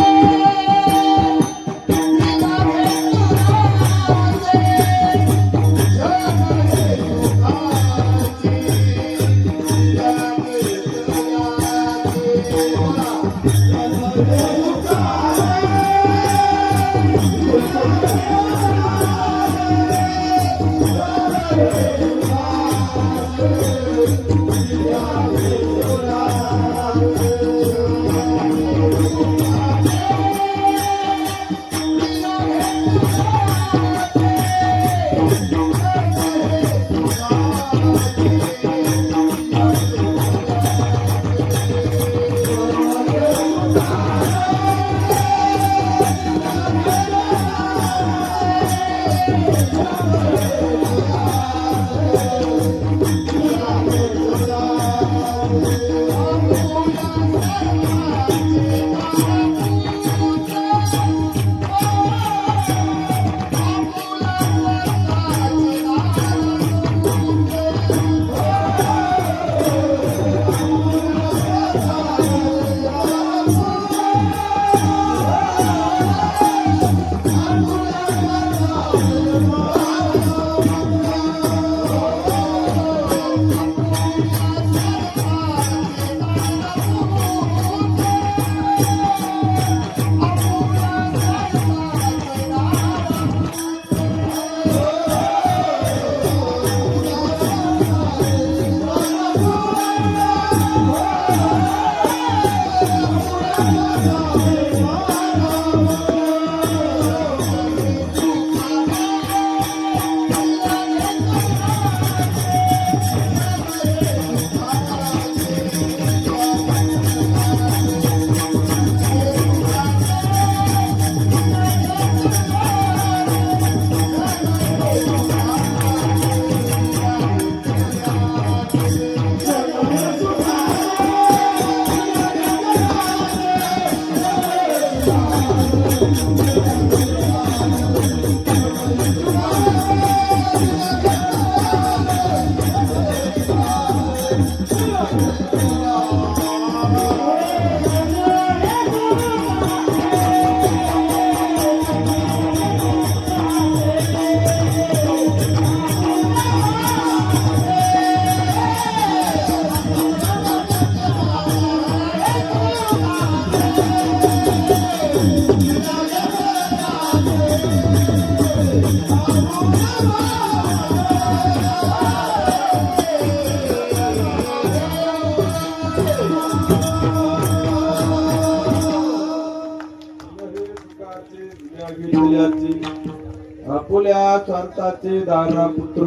आपुल्या स्वार्थाचे दारा पुत्र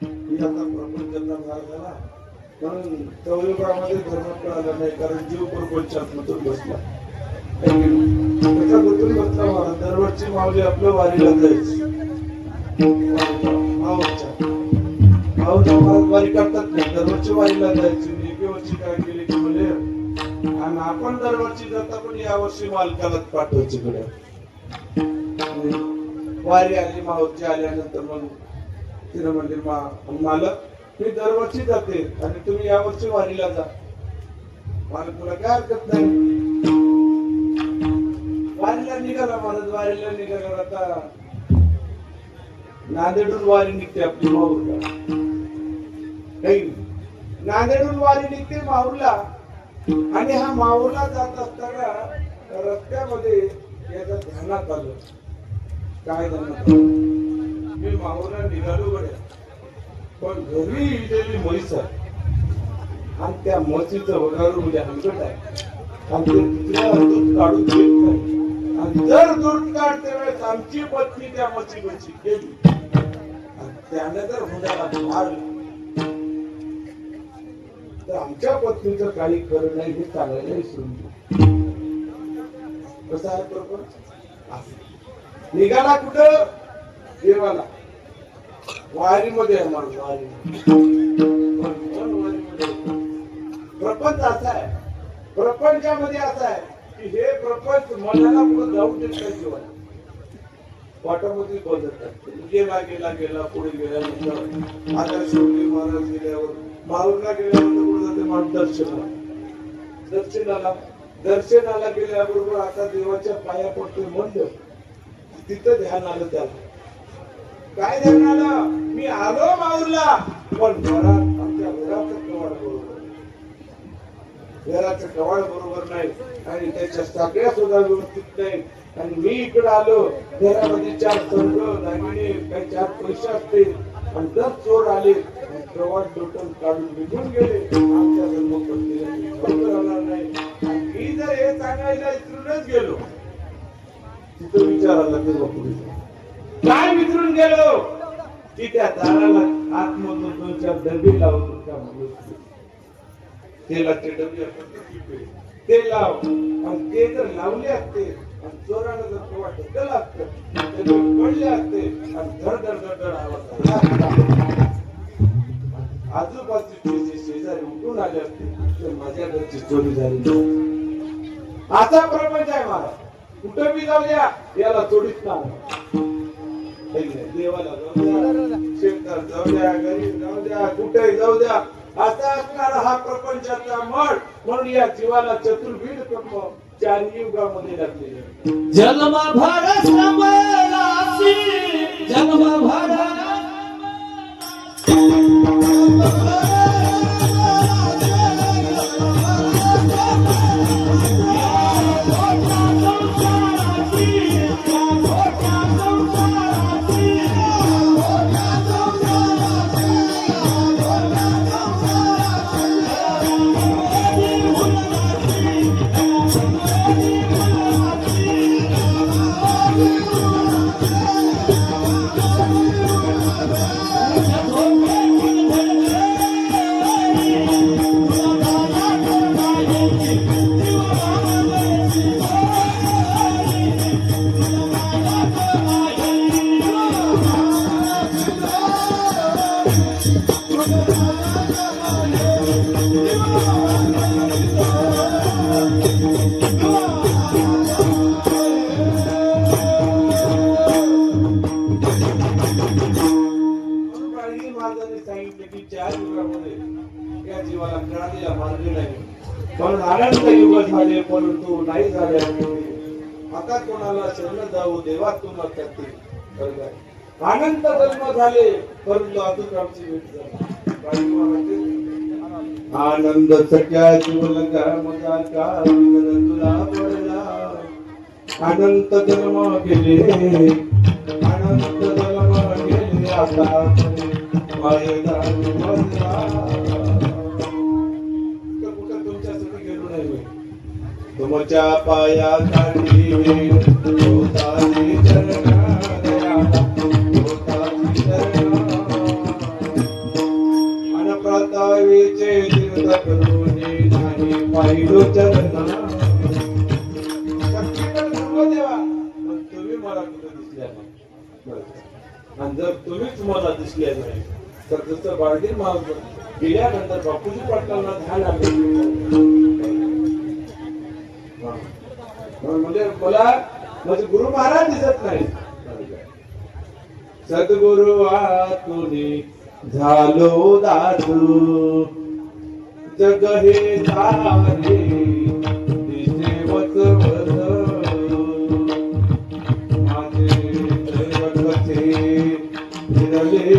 ही आता प्रपंचाचा भाग झाला म्हणून चौयुगामध्ये धर्म कळाला नाही कारण जीव प्रपंचात मधून बसला त्याचा गुतून बसला मला दरवर्षी माऊली आपलं वारीला जायची वारी करतात नाही दरवर्षी वारीला जायची एके वर्षी काय केले की म्हणजे आणि आपण दरवर्षी जाता पण या वर्षी मालकालाच पाठवायची कडे वारी आली माऊची आल्यानंतर मग तिने म्हणले मालक मी दरवर्षी जाते आणि तुम्ही या वर्षी वारीला जा मालक मला काय हरकत नाही वारीला निघाला माणूस वारीला निघाला आता नांदेडून वारी निघते आपली माऊरला काही नांदेडून वारी निघते माऊरला आणि हा माऊरला जात असताना रस्त्यामध्ये याचा ध्यानात आलं काय ध्यानात आलं मी माऊरला निघालो गड्या पण घरी इलेली म्हैस आहे आणि त्या म्हशीचं वगारू म्हणजे हंगट आहे आणि ते दुसऱ्या दूध काढून देत नाही आणि जर दूध काढते वेळेस आमची पत्नी त्या म्हशीची गेली त्याने जर हुंड्याला मारलं तर आमच्या पत्नीचं काही खरं नाही हे सांगायला विसरून कसं आहे प्रपंच निघाला कुठं देवाला वारीमध्ये आहे माणूस वारीमध्ये प्रपंच असा आहे प्रपंचामध्ये असा आहे की हे प्रपंच मनाला पुढे जाऊ देत नाही जीवन वाटामध्ये बदलतात गेला गेला गेला पुढे गेल्यानंतर आता शेवटी महाराज गेल्यावर माऊरला गेल्यानंतर पुढे जाते माणूस दर्शनाला गेल्याबरोबर आता देवाच्या पाया पडतोय म्हणलं तिथं ध्यान आलं त्याला काय ध्यान आलं मी आलो माऊरला पण घरात आमच्या घराचं कवाड बरोबर नाही आणि त्याच्या साखळ्या सुद्धा व्यवस्थित नाही आणि मी इकडे आलो घरामध्ये 4 संघ दागिने काही 4 पैसे असते आणि 10 चोर आले कवाड टोटल काढून निघून गेले आमच्या धर्मपत्नीला राहणार नाही आणि मी जर हे सांगायला इथूनच गेलो तिथं विचार आला तेव्हा पुढे काय विसरून गेलो की त्या दाराला आतमधून 2-4 डबे लावून तेलाचे डबे ते लाव आणि ते जर लावले असते आणि चोराला जर तेव्हा ढकल असतं ते पडले असते आणि धड धड धड धड आवाज आजूबाजूचे शेजारी उठून आले असते तर माझ्या घरची चोरी झाली असा प्रपंच आहे मला कुठं बी जाऊ द्या याला चोरीच ना देवाला जाऊ द्या शेतात जाऊ द्या घरी जाऊ द्या कुठे जाऊ द्या असा असणारा हा प्रपंचाचा मठ म्हणून या जीवाला चतुर्भीड कर्म 4 युगामध्ये लागलेले जन्मभर श्रमराशी जन्मभर पण आनंद युग झाले परंतु नाही झाले आता कोणाला शरण जाऊ देवा तुम्हाला करते आनंद जन्म झाले परंतु अजून आमची भेट झाली आनंद सख्या जीवलंगा मजा का तुला पडला अनंत जन्म गेले अनंत जन्म गेले आता मायेला तुमच्या पाया काढली होताली चरणा आणि जर तुम्हीच मला दिसले नाही तर जसं बाळगीर महाराज गेल्यानंतर बापूजी पाटलांना ध्यान आले म्हणजे मला माझे गुरु महाराज दिसत नाही. सद्गुरु आतुनी झालो दासू जग हे सारे दिसे वचवत माझे दैवते फिरले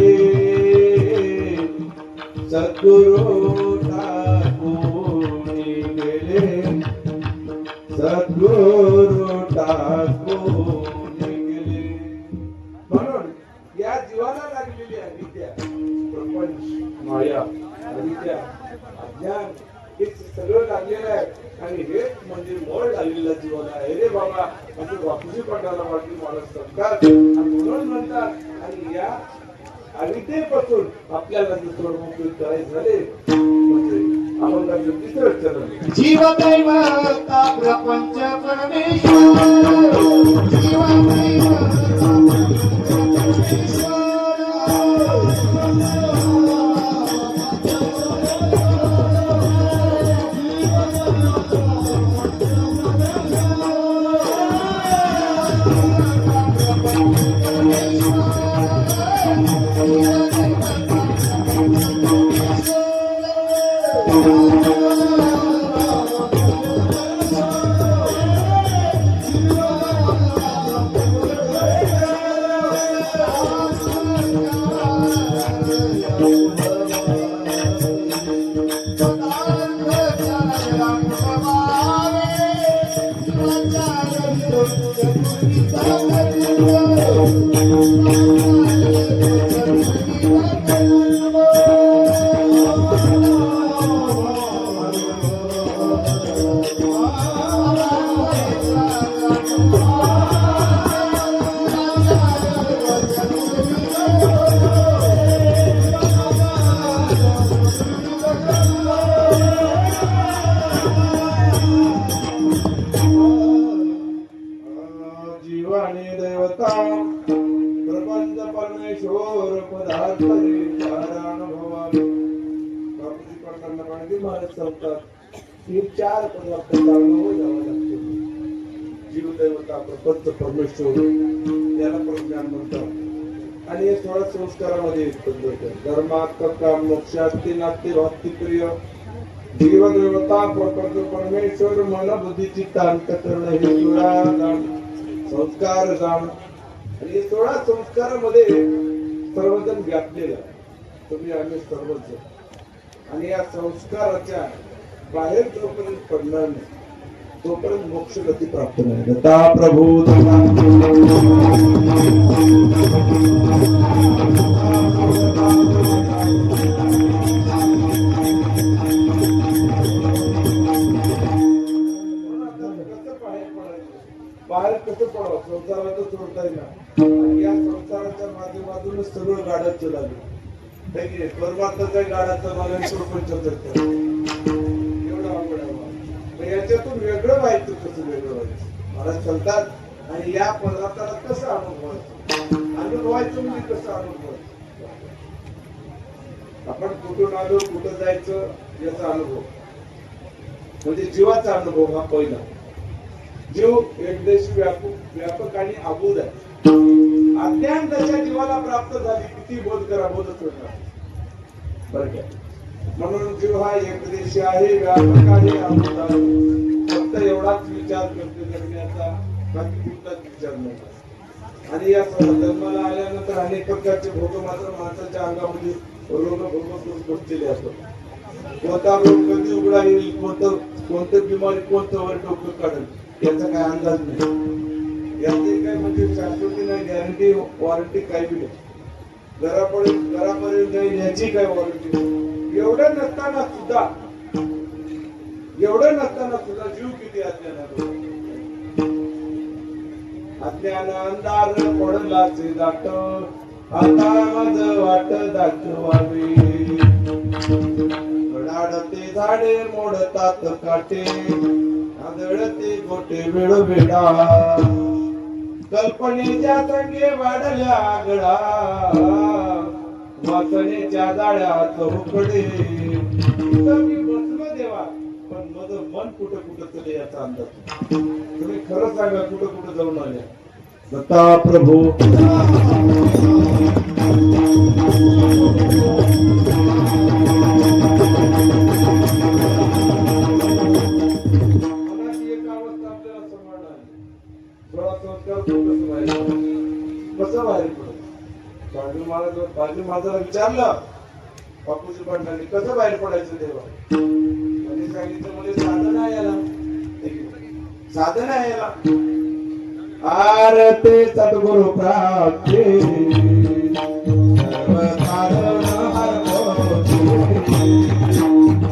सद्गुरु टाकून गेले सद्गुरु टाकून गेले. म्हणून या जीवाला लागलेली अविद्या प्रपंच माया अविद्या अज्ञान हे सगळं लागलेलं आहे आणि हेच म्हणजे मोड लागलेला जीवाला आहे रे बाबा असं बापूजी पटायला वाटली मला संस्कार म्हणून म्हणतात. आणि या अविद्येपासून आपल्याला जर सोडमुक्त करायचे झाले म्हणजे आपण तिसरं चरण जीव दैवता प्रपंच परमेश्वर जीव दैवता प्रपंच परमेश्वर पदार्थ विचारानुभवामी बापूजी पडताना बाळगीर महाराज सांगतात ही चार पदार्थ अनुभव घ्यावा लागतो. जीव देवता प्रपंच परमेश्वर याला प्रज्ञान म्हणतात. आणि हे 16 संस्कारामध्ये धर्म अर्थ काम मोक्षात नाट्य भक्ती प्रिय जीव देवता प्रपंच परमेश्वर मन बुद्धी चित्त अंतःकरण हे 16 जाण संस्कार जाण. आणि 16 संस्कारामध्ये सर्वजण व्यापलेला तुम्ही आम्ही सर्वजण. आणि या संस्काराच्या बाहेर जोपर्यंत पडणार नाही तोपर्यंत मोक्ष गती प्राप्त नाही. दत्ता प्रभू बाहेर कसं पडावं संसाराचं सोडता येईल. या संसाराच्या माध्यमातून सगळं गाड्या चलावी परमात्माच्या गाड्या चालवल्या प्रपंच एवढं आवड आहे. याच्यातून वेगळं व्हायचं कसं वेगळं व्हायचं मला सांगतात. आणि या पदार्थाला कसं अनुभवायचं म्हणजे कसं अनुभवायचं आपण कुठून आलो कुठं जायचं याचा अनुभव म्हणजे जीवाचा अनुभव हा पहिला. जीव एकदेशी व्यापक आणि अबोध आहे. अज्ञान त्याच्या जीवाला प्राप्त झाली किती बोध करा बोधच होणार बरं काय. म्हणून जीव हा एकदेशी आहे व्यापक आहे अबोध आहे. फक्त एवढाच विचार करते जगण्याचा बाकी कुठलाच विचार नाही. आणि या जन्माला आल्यानंतर अनेक प्रकारचे भोग मात्र माणसाच्या अंगामध्ये रोग भोग बसलेले असतात. कोणता रोग कधी उघडा येईल कोणतं बिमारी कोणतं वर डोकं काढेल याचा काय अंदाज नाही. याची काय म्हणजे शाश्वती नाही गॅरंटी वॉरंटी काही बी नाही. घरापर्यंत जाईल याची काय वॉरंटी नाही. एवढं नसताना सुद्धा जीव किती अज्ञान अंधार पडलाचे दाट आता माझ वाट दाखवावी. घडाडते झाडे मोडतात काटे आदळते गोटे वेळ वेडा कल्पनेच्या संगे वाढल्या आगळा वासनेच्या जाळ्यात उकडे इथं मी बसलो देवा पण माझं मन कुठं कुठं चले याचा अंदाज तुम्ही खरं सांगा कुठं कुठं जाऊन आले दत्ता प्रभू मनाची एक अवस्था आपल्याला सांभाळणार थोडा संस्कार कसं बाहेर पडत बाजू माझा विचारलं बापूजी पंडांनी कसं बाहेर पडायचं देवा म्हणजे सांगितलं म्हणजे साधन आहे याला साधन आहे याला आरते सद्गुरु प्राप्ती सर्व साधन हरवते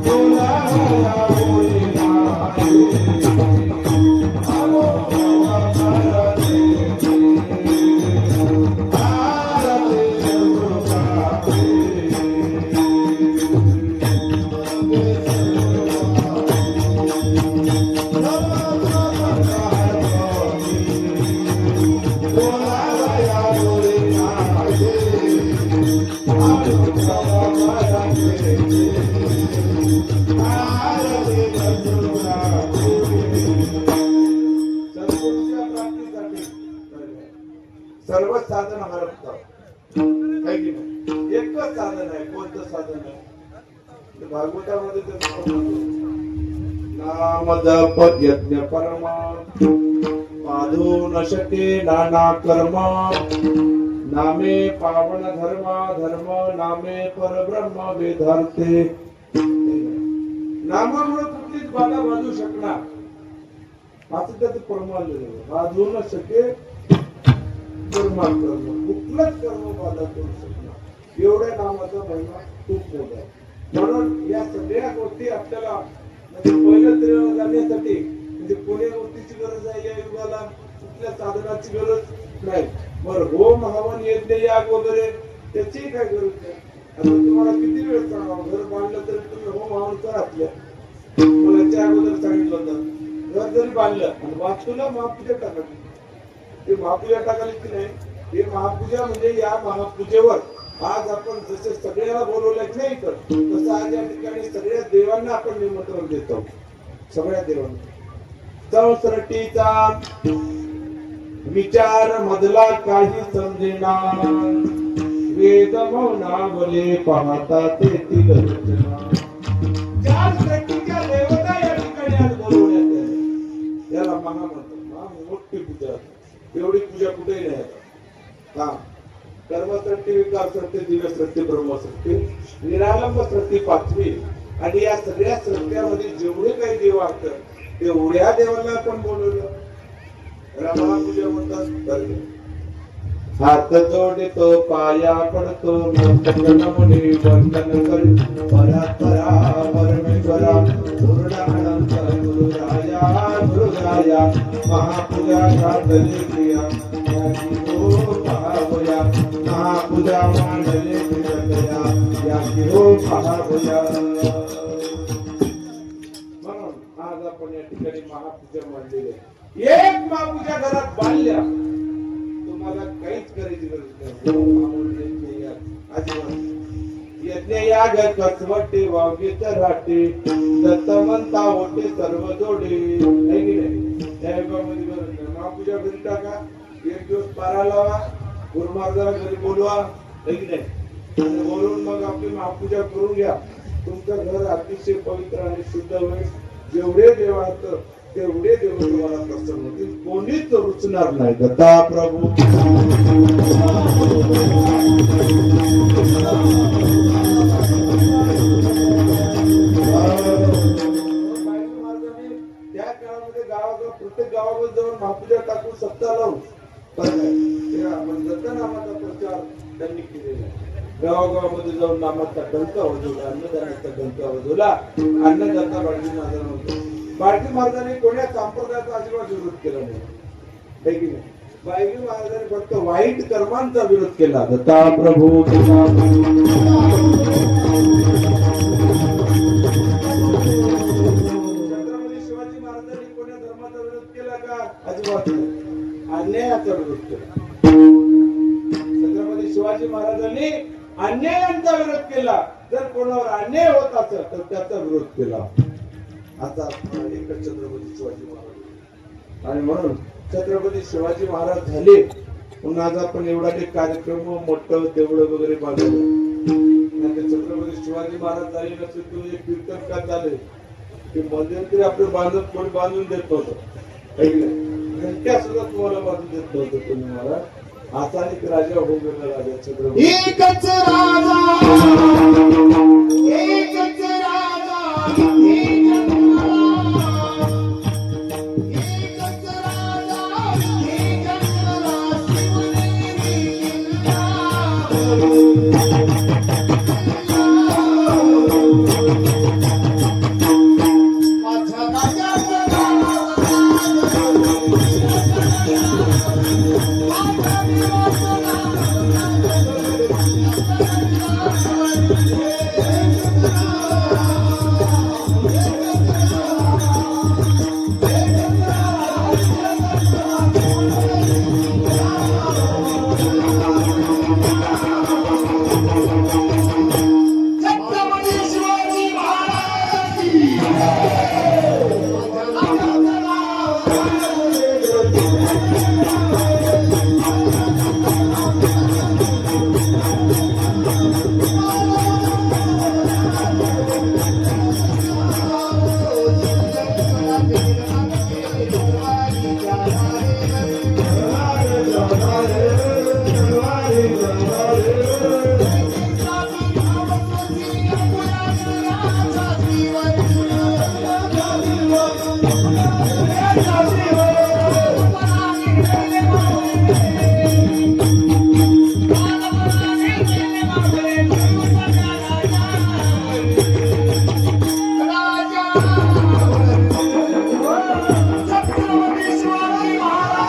बोलावया बोलिनारे आलो आरते सद्गुरु प्राप्ती सर्व साधन हरपतात एकच साधन आहे कोणतं साधन आहे भागवतामध्ये नाम जप यज्ञ परमा पाधो न शके नाना कर्म नामे पावन धर्म नामे परब्रह्म वेदांते नामामुळे कुठलीच बाधा वाजू शकणार असं त्याचं प्रमाण वाजवू न शके कुठलंच कर्म बाधा करू शकणार एवढ्या नामाचा महिमा खूप मोठा आहे म्हणून या सगळ्या गोष्टी आपल्याला म्हणजे पहिलं तरी जाण्यासाठी म्हणजे कोण्या गोष्टीची गरज आहे या युगाला कुठल्या साधनाची गरज नाही बरं होम हवन यज्ञ याग वगैरे त्याची काय गरज नाही आता तुम्हाला किती वेळ सांगावं घर बांधलं तरी तुम्ही होम हवन करा आपल्या मला त्या अगोदर सांगितलं होतं घर जरी बांधलं आणि वास्तूला महापूजा टाकायची ते महापूजा टाकायची की नाही हे महापूजा म्हणजे या महापूजेवर आज आपण जसे सगळ्याला बोलवलं नाही तर तसं आज या ठिकाणी सगळ्या देवांना आपण निमंत्रण देतो सगळ्या देवांना संसर्टीचा विचार मधला काही समजेना वेद मौनावले पाहता तेथील रचना ज्या सृष्टीच्या देवता या ठिकाणी आज बोलवण्यात आल्या याला महामंत्र मोठी पूजा एवढी पूजा कुठेही नाही हा कर्मसृष्टी विकार सृष्टी दिव्य सृष्टी ब्रह्मसृष्टी निरालंब सृष्टी पाचवी आणि या सगळ्या सृष्ट्यामध्ये जेवढे काही देव असतात तेवढ्या देवांना आपण बोलवलं रामा पूजा म्हणतात हात जोडतो पाया पडतो मुनी वंदन करी परात्परा परमेश्वरा पूर्ण अनंत गुरुराया महापूजा घातली क्रिया महापूजा मांडले महापूजा म्हणून आज आपण या ठिकाणी महापूजा मांडलेली एक महापूजा घरात बांधल्या तुम्हाला काहीच करायची गरज नाही यज्ञ याग कसवटे वागीत राटे दत्त म्हणता होते सर्व जोडे नाही की नाही त्या युगामध्ये गरज नाही महापूजा घरी टाका एक दिवस पारा लावा गुरुमार्गाला घरी बोलवा नाही की नाही आणि बोलून मग आपली महापूजा करून घ्या तुमचं घर अतिशय पवित्र आणि शुद्ध होईल जेवढे देव असतं तेवढे देव तुम्हाला प्रसन्न होतील कोणीच रुचणार नाही दत्ता प्रभू त्या काळामध्ये गावागाव प्रत्येक गावामध्ये जाऊन महापूजा टाकून सत्ता लावून दत्त नामाचा प्रचार त्यांनी केलेला गावागावामध्ये जाऊन नामाचा डंका वाजवला अन्नदानाचा डंका वाजवला अन्नदाता बाळगी महाराज होतो बाळगी महाराजांनी कोण्या संप्रदायाचा अजिबात विरोध केला नाही की नाही बाळगी महाराजांनी फक्त वाईट कर्मांचा विरोध केला दत्ता प्रभू छत्रपती शिवाजी महाराजांनी कोण्या धर्माचा विरोध केला का अजिबात अन्याय अन्यायाचा विरोध केला. छत्रपती शिवाजी महाराजांनी अन्यायांचा विरोध केला. जर कोणावर अन्याय होत असेल तर त्याचा विरोध केला. आता एकच छत्रपती शिवाजी महाराज आणि म्हणून छत्रपती शिवाजी महाराज झाले म्हणून आज आपण एवढा कार्यक्रम मोठं देवळं वगैरे बांधलं. छत्रपती शिवाजी महाराज झाले नसेल तर एक कीर्तन का झाले ते मध्यंतरी आपलं बांधून कोणी बांधून देत नव्हतं. घंट्या सुद्धा तुम्हाला बांधून देत नव्हतं तुम्ही महाराज. असा एक राजा होऊन गेला राजा छत्रपती. एकच राजा एकच राजा हे जन्मला एकच राजा हे जन्मला शिवनेरी माझ्या राजाचं छत्रपती शिवाजी महाराज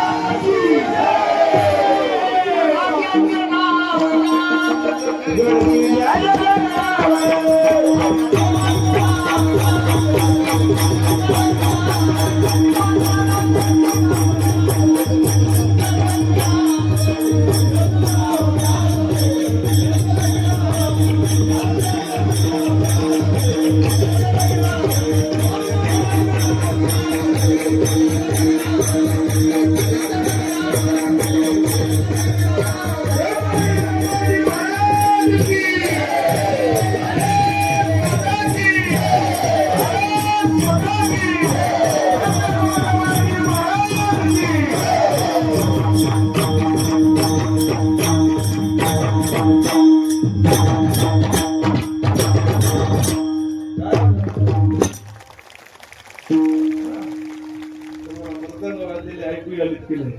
ऐकू आलीत की नाही.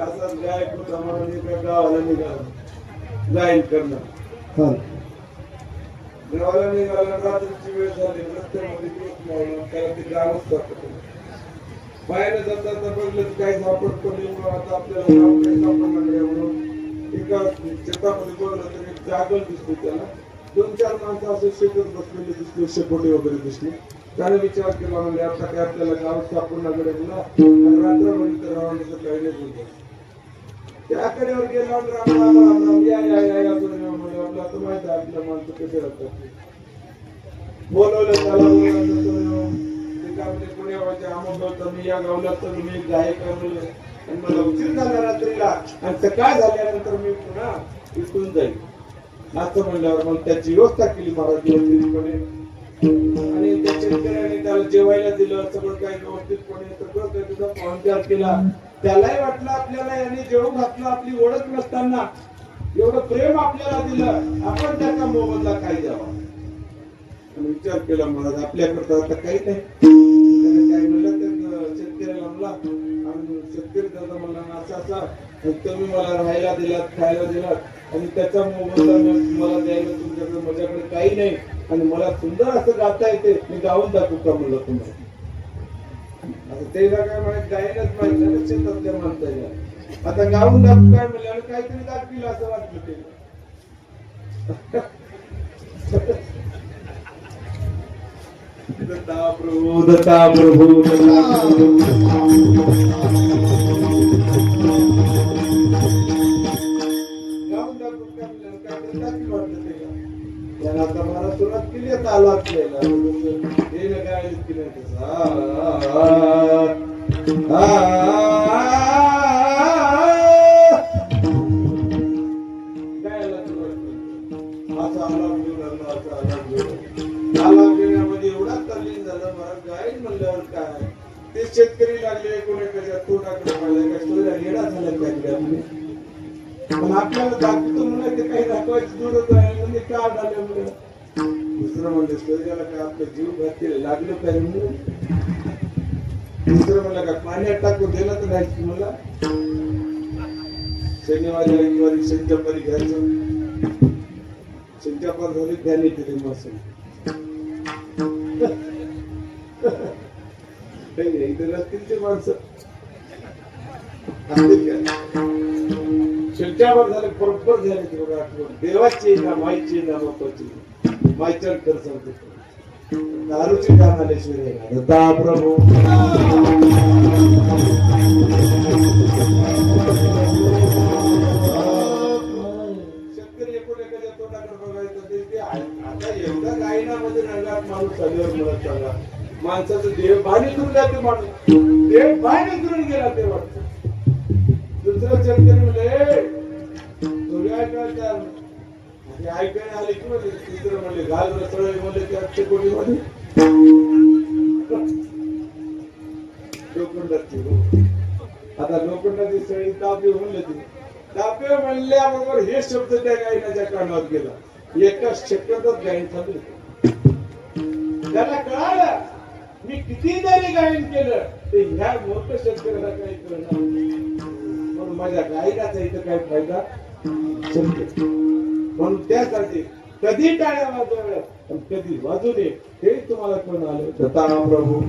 असं गायक गावाला निघाला जाईल करणार. गावाला निघाला रात्रीची वेळ झाली रस्त्यामध्ये त्याला ते गावच सापडलं. बाहेर जाता बघलं काही सापडतो नाही. आता आपल्याला गाव काही सापडणार म्हणून एका शेतामध्ये बघलं तर एक जागल दिसली त्याला. 2-4 माणसं असे शेतात बसलेले दिसले. शेकोटे वगैरे दिसले. त्याने विचार केला म्हणजे आता काय आपल्याला गाव सापडण्याकडे रात्रभर तर राहण्याचं काही नाही बोलतो. त्या कडेवर गेला राम राम राम राम या या या या म्हणजे आपलं आता माहिती आहे आपल्या माणसं कसे राहतात. बोलवलं त्याला पुणे अमोल मी या गावला तर मी गायक म्हणलं आणि मला उशीर झाला रात्रीला आणि सकाळ झाल्यानंतर मी पुन्हा इथून जाईल असं म्हणल्यावर मग त्याची व्यवस्था केली महाराज व्यवस्थितपणे. आणि त्या शेतकऱ्याने त्याला जेवायला दिलं. सगळं काही व्यवस्थितपणे सगळं काही तुझा पाहुणचार केला. त्यालाही वाटलं आपल्याला याने जेवू घातलं. आपली ओळख नसताना एवढं प्रेम आपल्याला दिलं आपण त्याचा मोबदला काय द्यावा. विचार केला महाराज आपल्याकडं आता काही नाही. त्याने काय म्हणलं त्या शेतकऱ्याला म्हणला आणि शेतकरी दादा म्हणला असा असा तुम्ही मला राहायला दिलात खायला दिलात आणि त्याचा मोबदला मला द्यायला तुमच्याकडे माझ्याकडे काही नाही आणि मला सुंदर असं गाता येते मी गाऊन दाखवू का म्हणलं तुम्हाला. आता त्याला काय माहित गायलाच माहित शेतातल्या म्हणता येईल. आता गाऊन दाखवू काय म्हणलं आणि काहीतरी दाखविल असं वाटलं ते. दत्ता प्रभू दत्ता प्रभू दत्ता प्रभू. गाऊन दाखवून काय आपल्याला काय दत्ता की वाटतं ते का? त्यानं आता मला सुरुवात केली आता आला आपल्याला हे ना काय की नाही तसं काय आला तुला असा आलाप घेऊन आला असा आलाप घेऊन आलाप घेण्यामध्ये एवढा तल्लीन झाला मला काय म्हणल्यावर काय ते शेतकरी लागले कोणाकडे तोंडाकडे पाहिलं काय सोयरा येडा झाला काय आपले पण आपल्याला दाखवतो म्हणा ते काही दाखवायची दूरच आहे म्हणजे का आल्यामुळे दुसरं म्हणजे सोयऱ्याला काय आपलं जीव घातले लागलं काय म्हणून दुसरं म्हणलं का पाण्यात टाकून दिलं तर नाही मला शनिवारी रविवारी शंकरपारी घ्यायचं शंकरपार झाली त्याने तिथे मस्त इथे नसतील ते माणसं शंकरपार झाले बरोबर झाले ते बघा आठवण देवाची ना माईची ना बापाची माईच्या कर सांगतो दारूची कान आल्याशिवाय दत्ता प्रभू शेतकरी एकूण एखाद्या तोंडाकडे बघायचं ते आता एवढा गायनामध्ये रंगात माणूस आल्यावर मला सांगा माणसाचं देव बाणी करून जाते माणूस देव बाणी करून गेला ते वाटतं दुसरं शेतकरी म्हणजे थोडी ऐकायला ऐकायला आले की म्हणजे तिसरं म्हणले घाल रसळ म्हणले ते 800 कोटी मध्ये लोखंडाची आता लोखंडाची सळी तापे म्हणले ती तापे म्हणल्याबरोबर हे शब्द त्या गायनाच्या कानावर गेला एका सेकंदात गायन थांबले त्याला कळालं मी किती जरी गायन केलं ते ह्या मोठ्या शेतकऱ्याला काही कळणार म्हणून माझ्या गायनाचा इथं काय फायदा संपतो म्हणून त्यासाठी कधी टाळ्या वाजवल्या आणि कधी वाजू नये हे तुम्हाला कोण आलं दत्ता प्रभू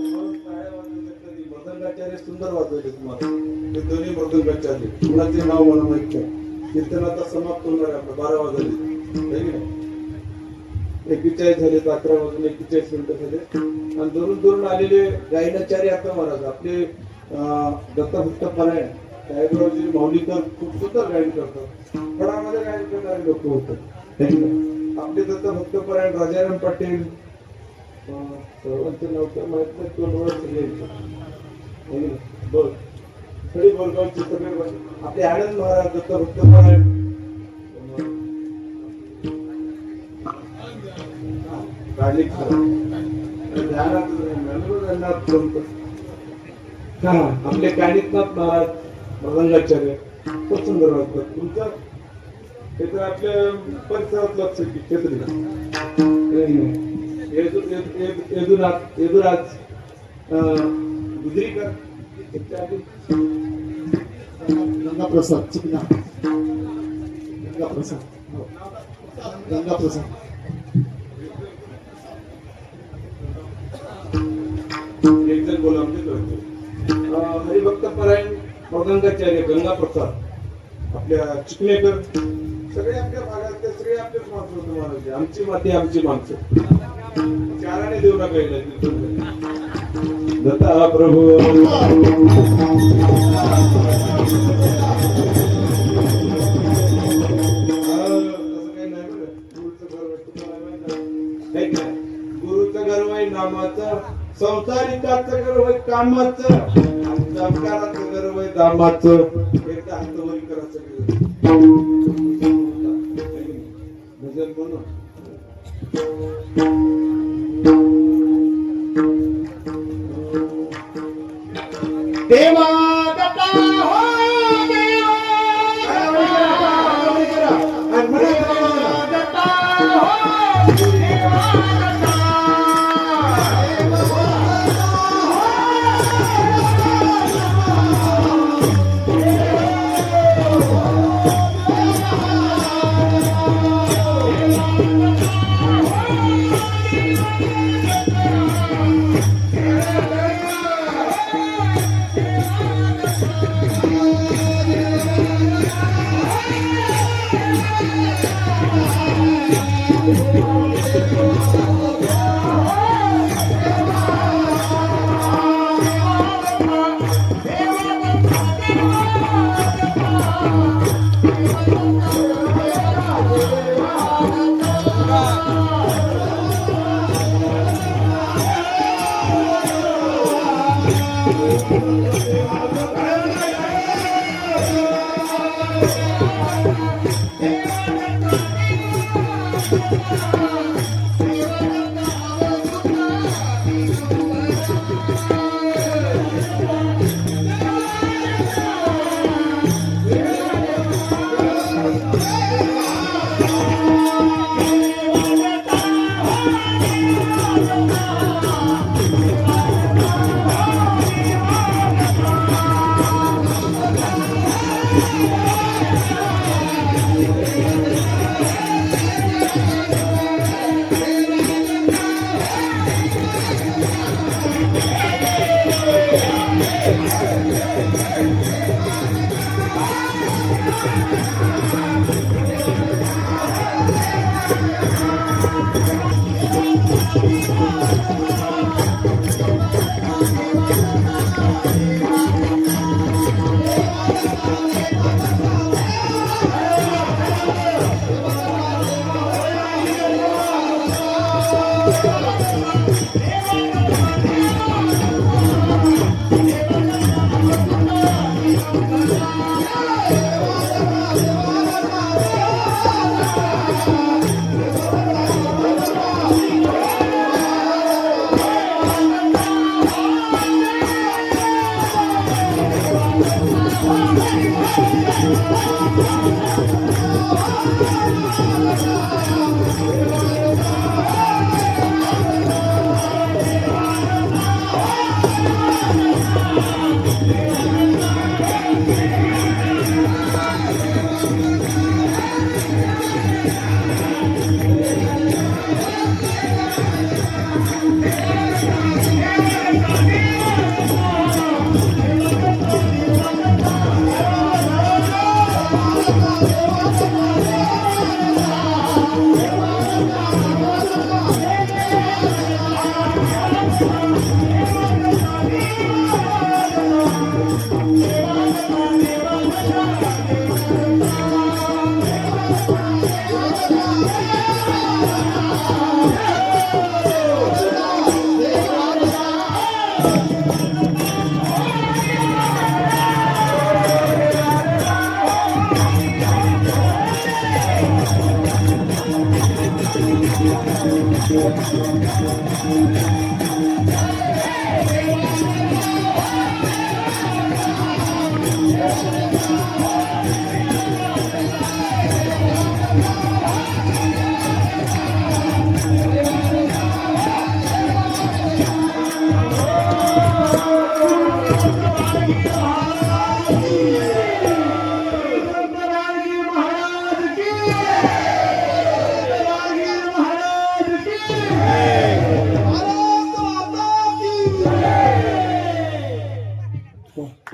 कधी मृदंगाचार्य सुंदर वाजवले तुम्हाला ते दोन्ही मृदंगाचार्य कुणाचे नाव मला माहित नाही कीर्तन आता समाप्त होणार आहे आपलं 12 वाजले 41 झाले 11 वाजून 41 मिनिटं झाले आणि दुरून आलेले गायनाचार्य आता महाराज आपले दत्तभक्त परायण साहेबरावजी माऊलीकर खूप सुंदर गायन करतात फडामध्ये गायन करणारे लोक होतात आपले दत्तभक्त परायण राजाराम पाटील सर्वांचं नाव तर माहित नाही तो बघ खडी बोरगावचे सगळे आपले आनंद महाराज दत्तभक्त परायण आपले कानिकनाथ महाराज मृदंगाचार्य खूप सुंदर वाटतात तुमचं ते तर आपल्या परिसरात लक्ष क्षेत्रीला यदुराज गुजरीकर इत्यादी गंगाप्रसाद चिकना गंगाप्रसाद गंगाप्रसाद एक जण बोला हरिभक्त परायण मृदंगाचार्य गंगाप्रसाद आपल्या चिकनेकर सगळे आपल्या भागातले सगळे आपलेच माणसं होते महाराज आमची माती आमची माणसं चाराने देऊ नका दत्ता प्रभू गुरुचं गर्व आहे नामाचं संसारिकाचं गर्व आहे कामाचं संस्काराचं गर्व आहे दामाचं एकदा हातवरी करायचं भजन म्हणून देवा दत्ता हो देवा दत्ता हो देवा दत्ता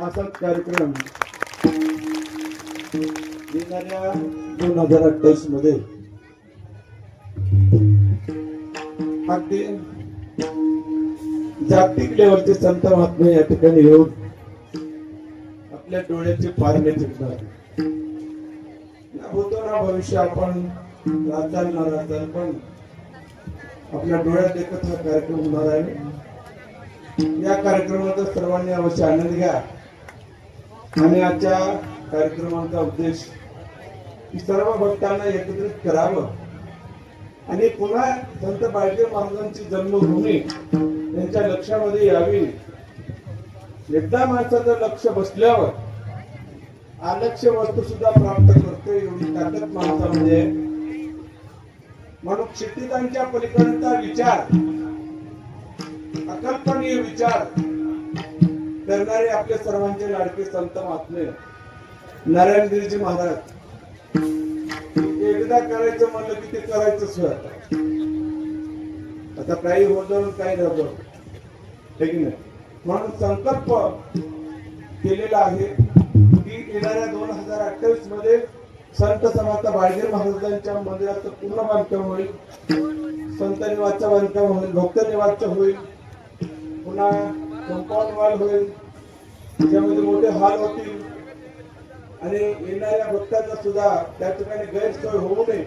असाच कार्यक्रम येणाऱ्या 2028 मध्ये अगदी जागतिक लेवलचे संत महात्मे या ठिकाणी येऊन आपल्या डोळ्याचे पारणे जिंकणार होतो ना भविष्य आपण राहताल ना राहताल पण आपल्या डोळ्यात एकच हा कार्यक्रम होणार आहे. या कार्यक्रमाचा सर्वांनी अवश्य आनंद घ्या आणि आजच्या कार्यक्रमाचा उद्देश की सर्व भक्तांना एकत्रित करावं आणि पुन्हा संत बाळके महाराजांची जन्मभूमी त्यांच्या लक्षामध्ये यावी. एकदा माणसाचं लक्ष बसल्यावर अलक्ष्य वस्तू सुद्धा प्राप्त करते एवढी ताकद माणसामध्ये. म्हणून क्षितिजांच्या पलीकडचा विचार अकल्पनीय विचार करणारे आपले सर्वांचे लाडके संत महात्मे नारायणगिरीजी महाराज एकदा करायचं म्हणलं की ते करायचंच होत. आता काही होतं काही राहतं ठीक नाही. म्हणून संकल्प केलेला आहे की येणाऱ्या 2028 मध्ये संत समर्थ बाळगे महाराजांच्या मंदिराचं पूर्ण बांधकाम होईल. संत निवासचं बांधकाम होईल. भक्त निवासचं होईल. पुन्हा कंपाऊंड वॉल होईल. त्याच्यामध्ये मोठे हॉल होतील आणि येणाऱ्या भक्तांना सुद्धा त्या ठिकाणी गैरसोय होऊ नये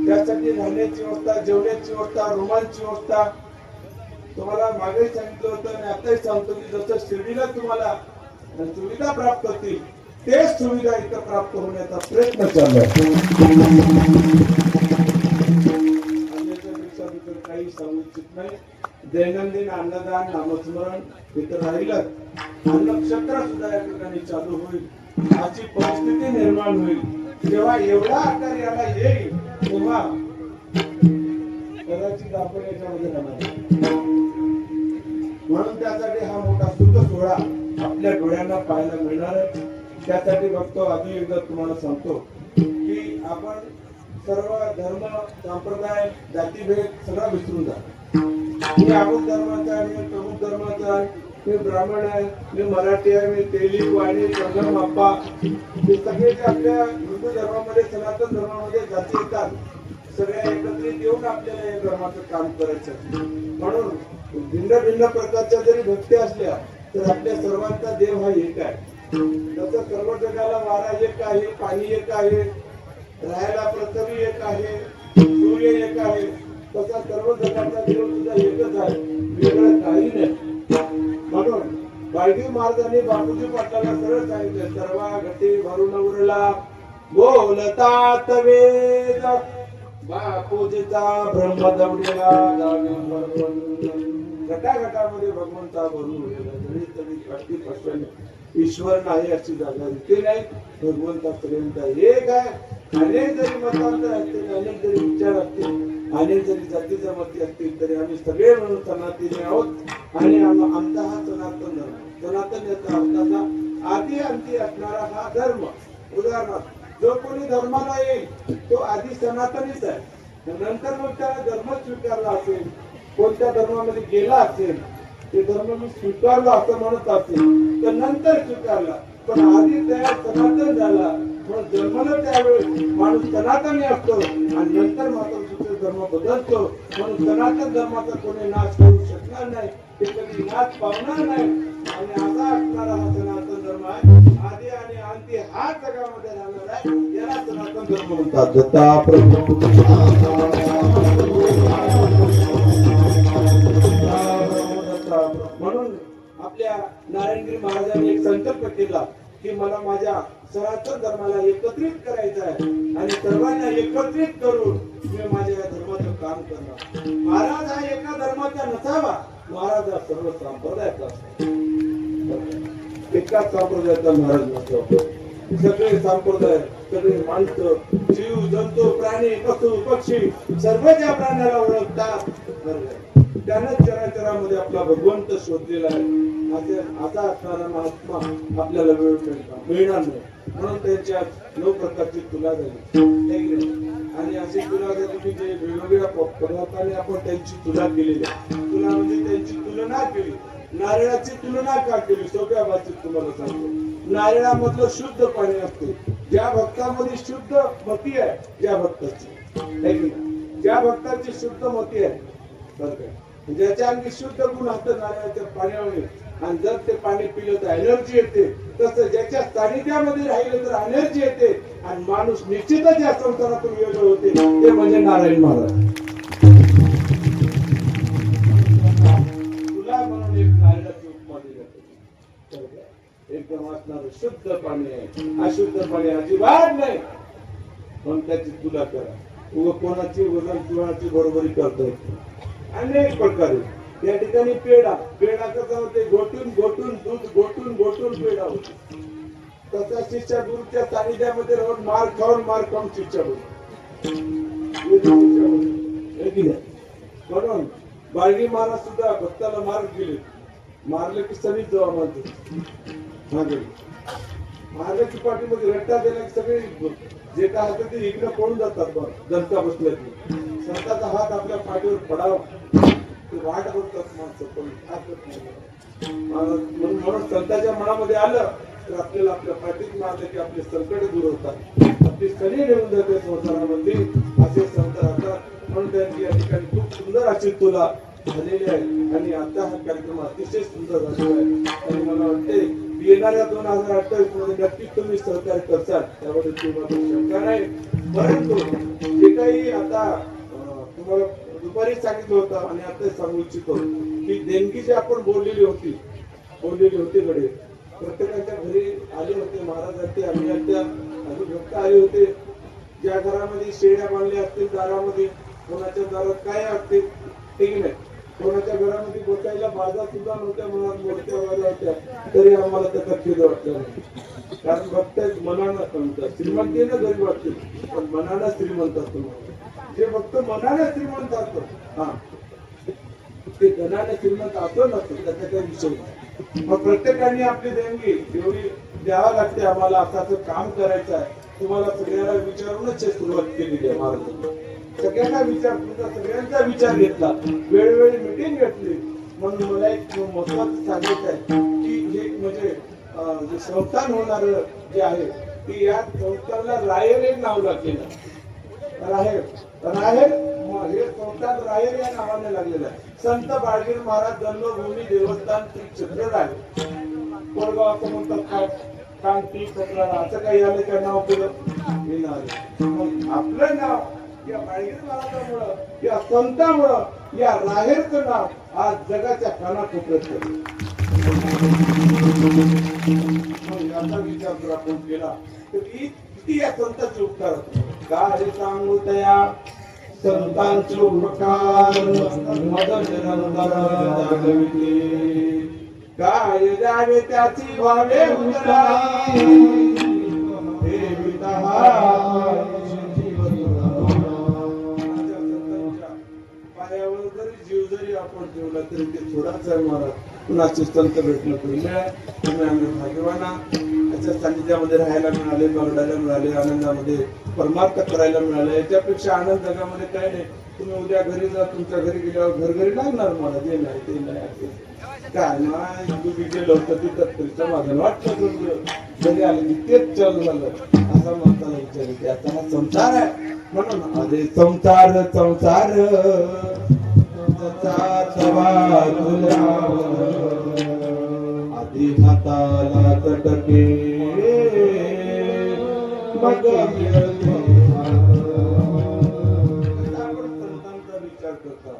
त्यासाठी राहण्याची व्यवस्था, जेवण्याची व्यवस्था, रूमांची व्यवस्था तुम्हाला मागे सांगितलं होतं आणि आताही सांगतो की जसं शिर्डीला तुम्हाला सुविधा प्राप्त होतील तेच सुविधा इथं प्राप्त होण्याचा प्रयत्न चालू आहे. काही सांगू इच्छित नाही. दैनंदिन अन्नदान नामस्मरण इथं राहिलं अन्नक्षेत्र सुद्धा या ठिकाणी चालू होईल. अशी परिस्थिती निर्माण होईल. जेव्हा एवढा आकार याला येईल तेव्हा कदाचित कदाचित आपण याच्यामध्ये राहणार नाही. म्हणून त्यासाठी हा मोठा सुख सोहळा आपल्या डोळ्यांना पाहायला मिळणार आहे. त्यासाठी बघतो अजून एकदा तुम्हाला सांगतो की आपण सर्व धर्म संप्रदाय जातीभेद सगळा विसरून जा. मी अमुक धर्माचा आहे, मी प्रमुख धर्माचा आहे, मी ब्राह्मण आहे, मी मराठी आहे, मी तेली वाणी संगम अप्पा, हे सगळे जे आपल्या हिंदू धर्मामध्ये सनातन धर्मामध्ये जाती येतात, सगळ्या एकत्रित येऊन आपल्याला या धर्माचं काम करायचं. म्हणून भिन्न भिन्न प्रकारच्या जरी भक्ती असल्या तर आपल्या सर्वांचा देव हा एक आहे. तसं सर्व जगाला वारा एक आहे, पाणी एक आहे, राहायला पृथ्वी एक आहे, सूर्य एक आहे, तसा सर्व जगाचा देव सुद्धा एकच आहे, वेगळं काही नाही. म्हणून बाळगी महाराजांनी बापूजी पाटलांना सरळ सांगितलं, सर्वा घटे भरून उरला बोलतात वेद, बापूजीचा ब्रह्म दवडेला घटाघटामध्ये भगवंता भरून उरलेला तरी अगदी प्रसन्न ईश्वर नाही अशी जागा इथे नाही. भगवंता पर्यंत एक आहे. अनेक जरी मतांतर असतील, अनेक जरी विचार असतील, अनेक जरी जाती जमाती असतील, तरी आम्ही सगळे म्हणून सनातनी आहोत. आणि आमचा हा सनातन धर्म, सनातन याचा अर्थाचा आधी अंती असणारा हा धर्म. उदाहरणार्थ जो कोणी धर्माला येईल तो आधी सनातनीच आहे. नंतर मग त्याला धर्म स्वीकारला असेल, कोणत्या धर्मामध्ये गेला असेल, ते धर्म मी स्वीकारला असं म्हणत असेल तर नंतर स्वीकारला, पण आधी त्या सनातन झाला. म्हणून जन्माला त्यावेळेस माणूस सनातनी असतो आणि नंतर मात्र दुसरे धर्म बदलतो. म्हणून सनातन धर्माचा कोणी नाश करू शकणार नाही, ते कधी नाश पावणार नाही. आणि असा असणारा हा सनातन धर्म आहे, आधी आणि अंती हाच जगामध्ये राहणार आहे. याला सनातन धर्म म्हणतात. दत्ता प्रभू म्हणून आपल्या नारायणगिरी महाराजांनी एक संकल्प केला की मला माझ्या सनातन धर्माला एकत्रित करायचं आहे आणि सर्वांना एकत्रित करून मी माझ्या या धर्माचं काम करणार. महाराज हा एका धर्माचा नसावा, महाराज हा सर्व संप्रदायाचा असावा. एकाच संप्रदायाचा महाराज नसावा. सगळे संप्रदाय, सगळे माणसं, जीव जंतू, प्राणी, पशु पक्षी सर्व ज्या प्राण्याला ओळखतात त्यानंच चराचरामध्ये आपला भगवंत शोधलेला आहे. असा असणारा महात्मा आपल्याला वेळ मिळणार नाही. म्हणून त्यांच्या 9 प्रकारची तुला झाली आणि अशी तुला झाली की जे वेगवेगळ्या पदार्थाने आपण त्यांची तुला केलेली आहे. तुला म्हणजे त्यांची तुलना केली. नारळाची तुलना का केली? सोप्या भाषेत तुम्हाला सांगतो. नारळामधलं शुद्ध पाणी असते. ज्या भक्तामध्ये शुद्ध मती आहे, ज्या भक्ताची, ज्या भक्ताची शुद्ध मती आहे, ज्याच्या अंगी शुद्ध गुण असतं नारळाच्या पाण्यामुळे, आणि जर ते पाणी पिलं तर एनर्जी येते, तसं ज्याच्या सानिध्यामध्ये राहिलं तर एनर्जी येते आणि माणूस निश्चितच या संसारातून वेगळं होते. ते म्हणजे नारायण महाराज. तुला म्हणून एक नारळाची उपमा दिली जाते. एकदम असणार शुद्ध पाणी आहे, अशुद्ध पाणी अजिबात नाही. पण त्याची तुला करा. व कोणाची वजन कोणाची बरोबरी करता येते अनेक प्रकारे. या ठिकाणी पेढा कसा होते? गोटून दूध गोटून पेढा होतो. तसा शिष्या गुरुच्या सानिध्यामध्ये राहून मार खाऊन शिष्या होतो. म्हणून बाळगी महाराज सुद्धा भक्ताला मारले की सगळी जवा मारते. मारले की पाठीमध्ये रट्टा दिला की सगळे जे काय होतं ते इकडे पळून जातात. जनता बसल्या की संताचा हात आपल्या पाठीवर पडावा वाट बघतात माणसं, पण म्हणून संतांच्या मनामध्ये आलं तर आपल्याला आपल्या पाठीत मारलं की आपले संकट दूर होतात, आपली सनी निघून जाते संसारामध्ये. असे संत राहतात. म्हणून त्यांची या ठिकाणी खूप सुंदर अशी तुला झालेली आहे आणि आता हा कार्यक्रम अतिशय सुंदर झालेला आहे. आणि मला वाटते येणाऱ्या 2028 मध्ये नक्कीच तुम्ही सहकार्य करसाल, त्याबद्दल तुम्हाला शंका नाही. परंतु जे काही आता तुम्हाला दुपारी सांगितलं होतं आणि आता सांगू इच्छितो की देणगी जी आपण बोललेली होती कडे प्रत्येकाच्या घरी आले होते महाराज, आम्ही अजून भक्त आले होते. ज्या घरामध्ये शेळ्या बांधल्या असतील दारामध्ये, कोणाच्या दारात काय असतील, ठीक नाही, कोणाच्या घरामध्ये बसायला बाजा सुद्धा नव्हत्या, मनात मूर्त्या वगैरे होत्या, तरी आम्हाला त्याचा खेद वाटला नाही. कारण भक्त मनानं म्हणतात श्रीमंतीनं गरीब वाटते, पण मनानं श्रीमंत असतो. जे फक्त मनाने श्रीमंत असतो, हा ते धनाने श्रीमंत असतो नसतो त्याचा काही विषय नाही. मग प्रत्येकाने आपली देणगी एवढी द्यावं लागते. आम्हाला असं काम करायचं आहे, तुम्हाला सगळ्याला विचारूनच हे सुरुवात केलेली आहे महाराज. सगळ्यांना विचार, तुमचा सगळ्यांचा विचार घेतला, वेळोवेळी मिटिंग घेतली. म्हणून मला एक महत्वाचं सांगायचं आहे की हे म्हणजे जे संस्थान होणार जे आहे की या संस्थानला रायर एक नाव लागलेलं. राहेर हे संस्थान राहेर या नावाने लागलेलं आहे. संत बाळगीर महाराज जन्मभूमी देवस्थान क्षेत्र राहेर. कोळगाव असं म्हणतात, काय कांती कटराळा असं काही आलं का नाव केलं हे नाव. मग आपलं नाव या बाळगीर महाराजांमुळं, या संतांमुळं, या राहेरचं नाव आज जगाच्या कानाकोपऱ्यात. याचा विचार जर आपण केला तर किती या संतांचे उपकार काय सांगू तया संतांचे उपकार मदन निरंतर जागविते. काय द्यावे त्याची भावे उतरा हे पायावर जरी जीव जरी आपण ठेवला तरी ते थोडाच आहे महाराज. कुणाचे संत भेटणं तुम्ही आम्ही भाग्यवाना याच्या सानिध्यामध्ये राहायला मिळाले, बघायला मिळाले, आनंदामध्ये परमार्थ करायला मिळाले. याच्यापेक्षा आनंद जगामध्ये काही नाही. तुम्ही उद्या घरी जा, तुमच्या घरी गेल्यावर घरी लागणार मला जे नाही ते नाही काय नाही. तुम्ही गेलो तर तिथं समाधान वाटलं, घरी आले की तेच चालू झालं असं म्हणताना विचार की आता हा संसार आहे. म्हणून अरे संसार संसार आधी हाताला तटके मग संतांचा विचार करता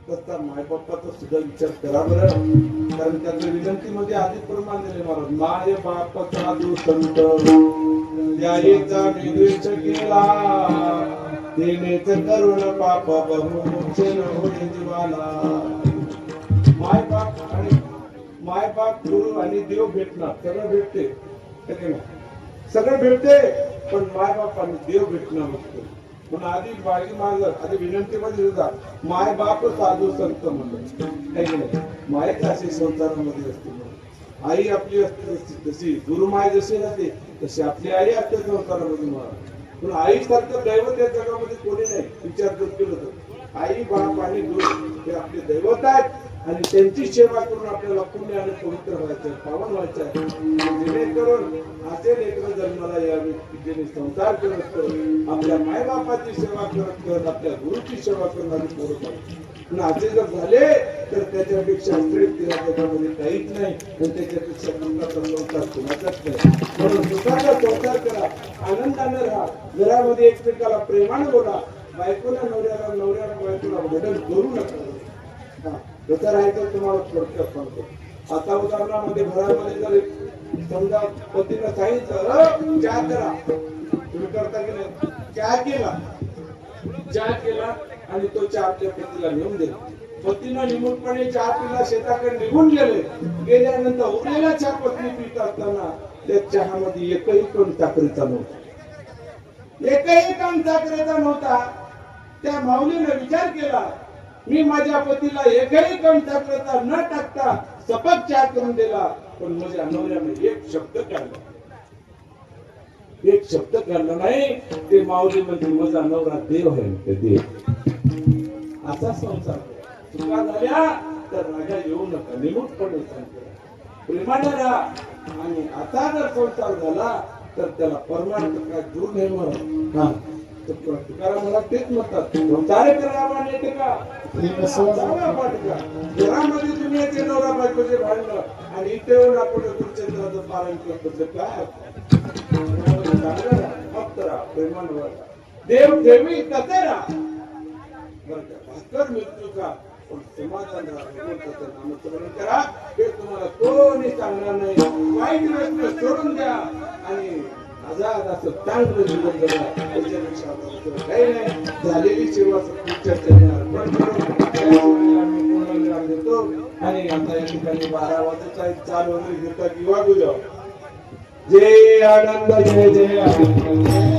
तसा मायबापाचा सुद्धा विचार करा बरं. कारण त्याच्या विनंतीमध्ये आधी प्रमाण दिले महाराज. माय बाप साधू संत द्यायचा निर्देश केला, देणेच करुण पाप बहुमोक्ष होईल जीवाला. मायबाप गुरु आणि देव भेटणार, सगळं भेटते, सगळं भेटते, पण मायबाप आणि देव भेटणार नसतं. म्हणून आधी बाळगी माझं आधी विनंतीमध्ये होता माय बाप साधू संत म्हणलं. मायच अशी संसारामध्ये असते. आई आपली असते तशी, गुरुमाय जशी राहते तशी आपली आई असते संसारामध्ये महाराज. पण आई सारखं दैवत या जगामध्ये कोणी नाही. विचार जर केलं तर आई बाप आणि गुरु हे आपले दैवत आहेत आणि त्यांची सेवा करून आपल्याला पुण्य आणि पवित्र व्हायचं, पावन व्हायचं आहे. जेणेकरून असे लेकरं जन्माला यावे की ज्यांनी संसार करत आपल्या मायबापाची सेवा करत आपल्या गुरुची सेवा करणारी पोरं. असे जर झाले तर त्याच्यापेक्षा श्रेष्ठ या जगामध्ये काहीच नाही आणि त्याच्यापेक्षा सुखाचा संसार कुणाचाच नाही. म्हणून सुखाचा संसार करा, आनंदाने राहा, घरामध्ये एकमेकाला प्रेमाने बोला, बायकोला नवऱ्याला, नवऱ्याला बायकोला बदल करू नका. कसं राहायचं तुम्हाला थोडक्यात सांगतो. आता उदाहरणामध्ये घरामध्ये जर समजा पतीनं सांगितलं चहा करा, तुम्ही करता की नाही? चहा केला आणि तो चहा आपल्या पतीला नेऊन दिला. पतीनं निमूटपणे चहा पिला, शेताकडे निघून गेल्यानंतर उरलेला चहा पत्नी पित असताना त्या चहामध्ये एकही कण साखरेचा नव्हता, एकही कण साखरेचा नव्हता. त्या माऊलीने विचार केला, मी माझ्या पतीला एकही कण साखरेचा न टाकता सपक चहा करून दिला, पण माझ्या नवऱ्याने एक शब्द काढला नाही. ते माऊली म्हणजे माझा नवरा देव आहे, ते देव. असा संसार चुका झाल्या तर राजा येऊ नका, निमूटपणे प्रेमाने राहा. आणि आता जर संसार झाला तर त्याला परमार्थ काय दूर नाही म्हणा. तुकाराम मला तेच म्हणतात, संसार करावा नेते का घरामध्ये दुनियाचे नवरा बायकोचे भांडण आणि इथे येऊन आपण गुरुचंद्राचं पालन करतो काय फक्त राहा प्रेमाने राहा. देव देवी तसे राहा बरं का. भास्कर मृत्यू का पण समाधान नामस्मरण करा. हे तुम्हाला कोणी सांगणार नाही. वाईट रस्ते सोडून द्या आणि आजाद असं चांगलं जीवन जगा. त्याच्यापेक्षा काही नाही. झालेली सेवा पुढच्या आणि आता या ठिकाणी 12 वाजता चालू वगैरे घेतात किंवा गुजव जय आनंद जय जय आनंद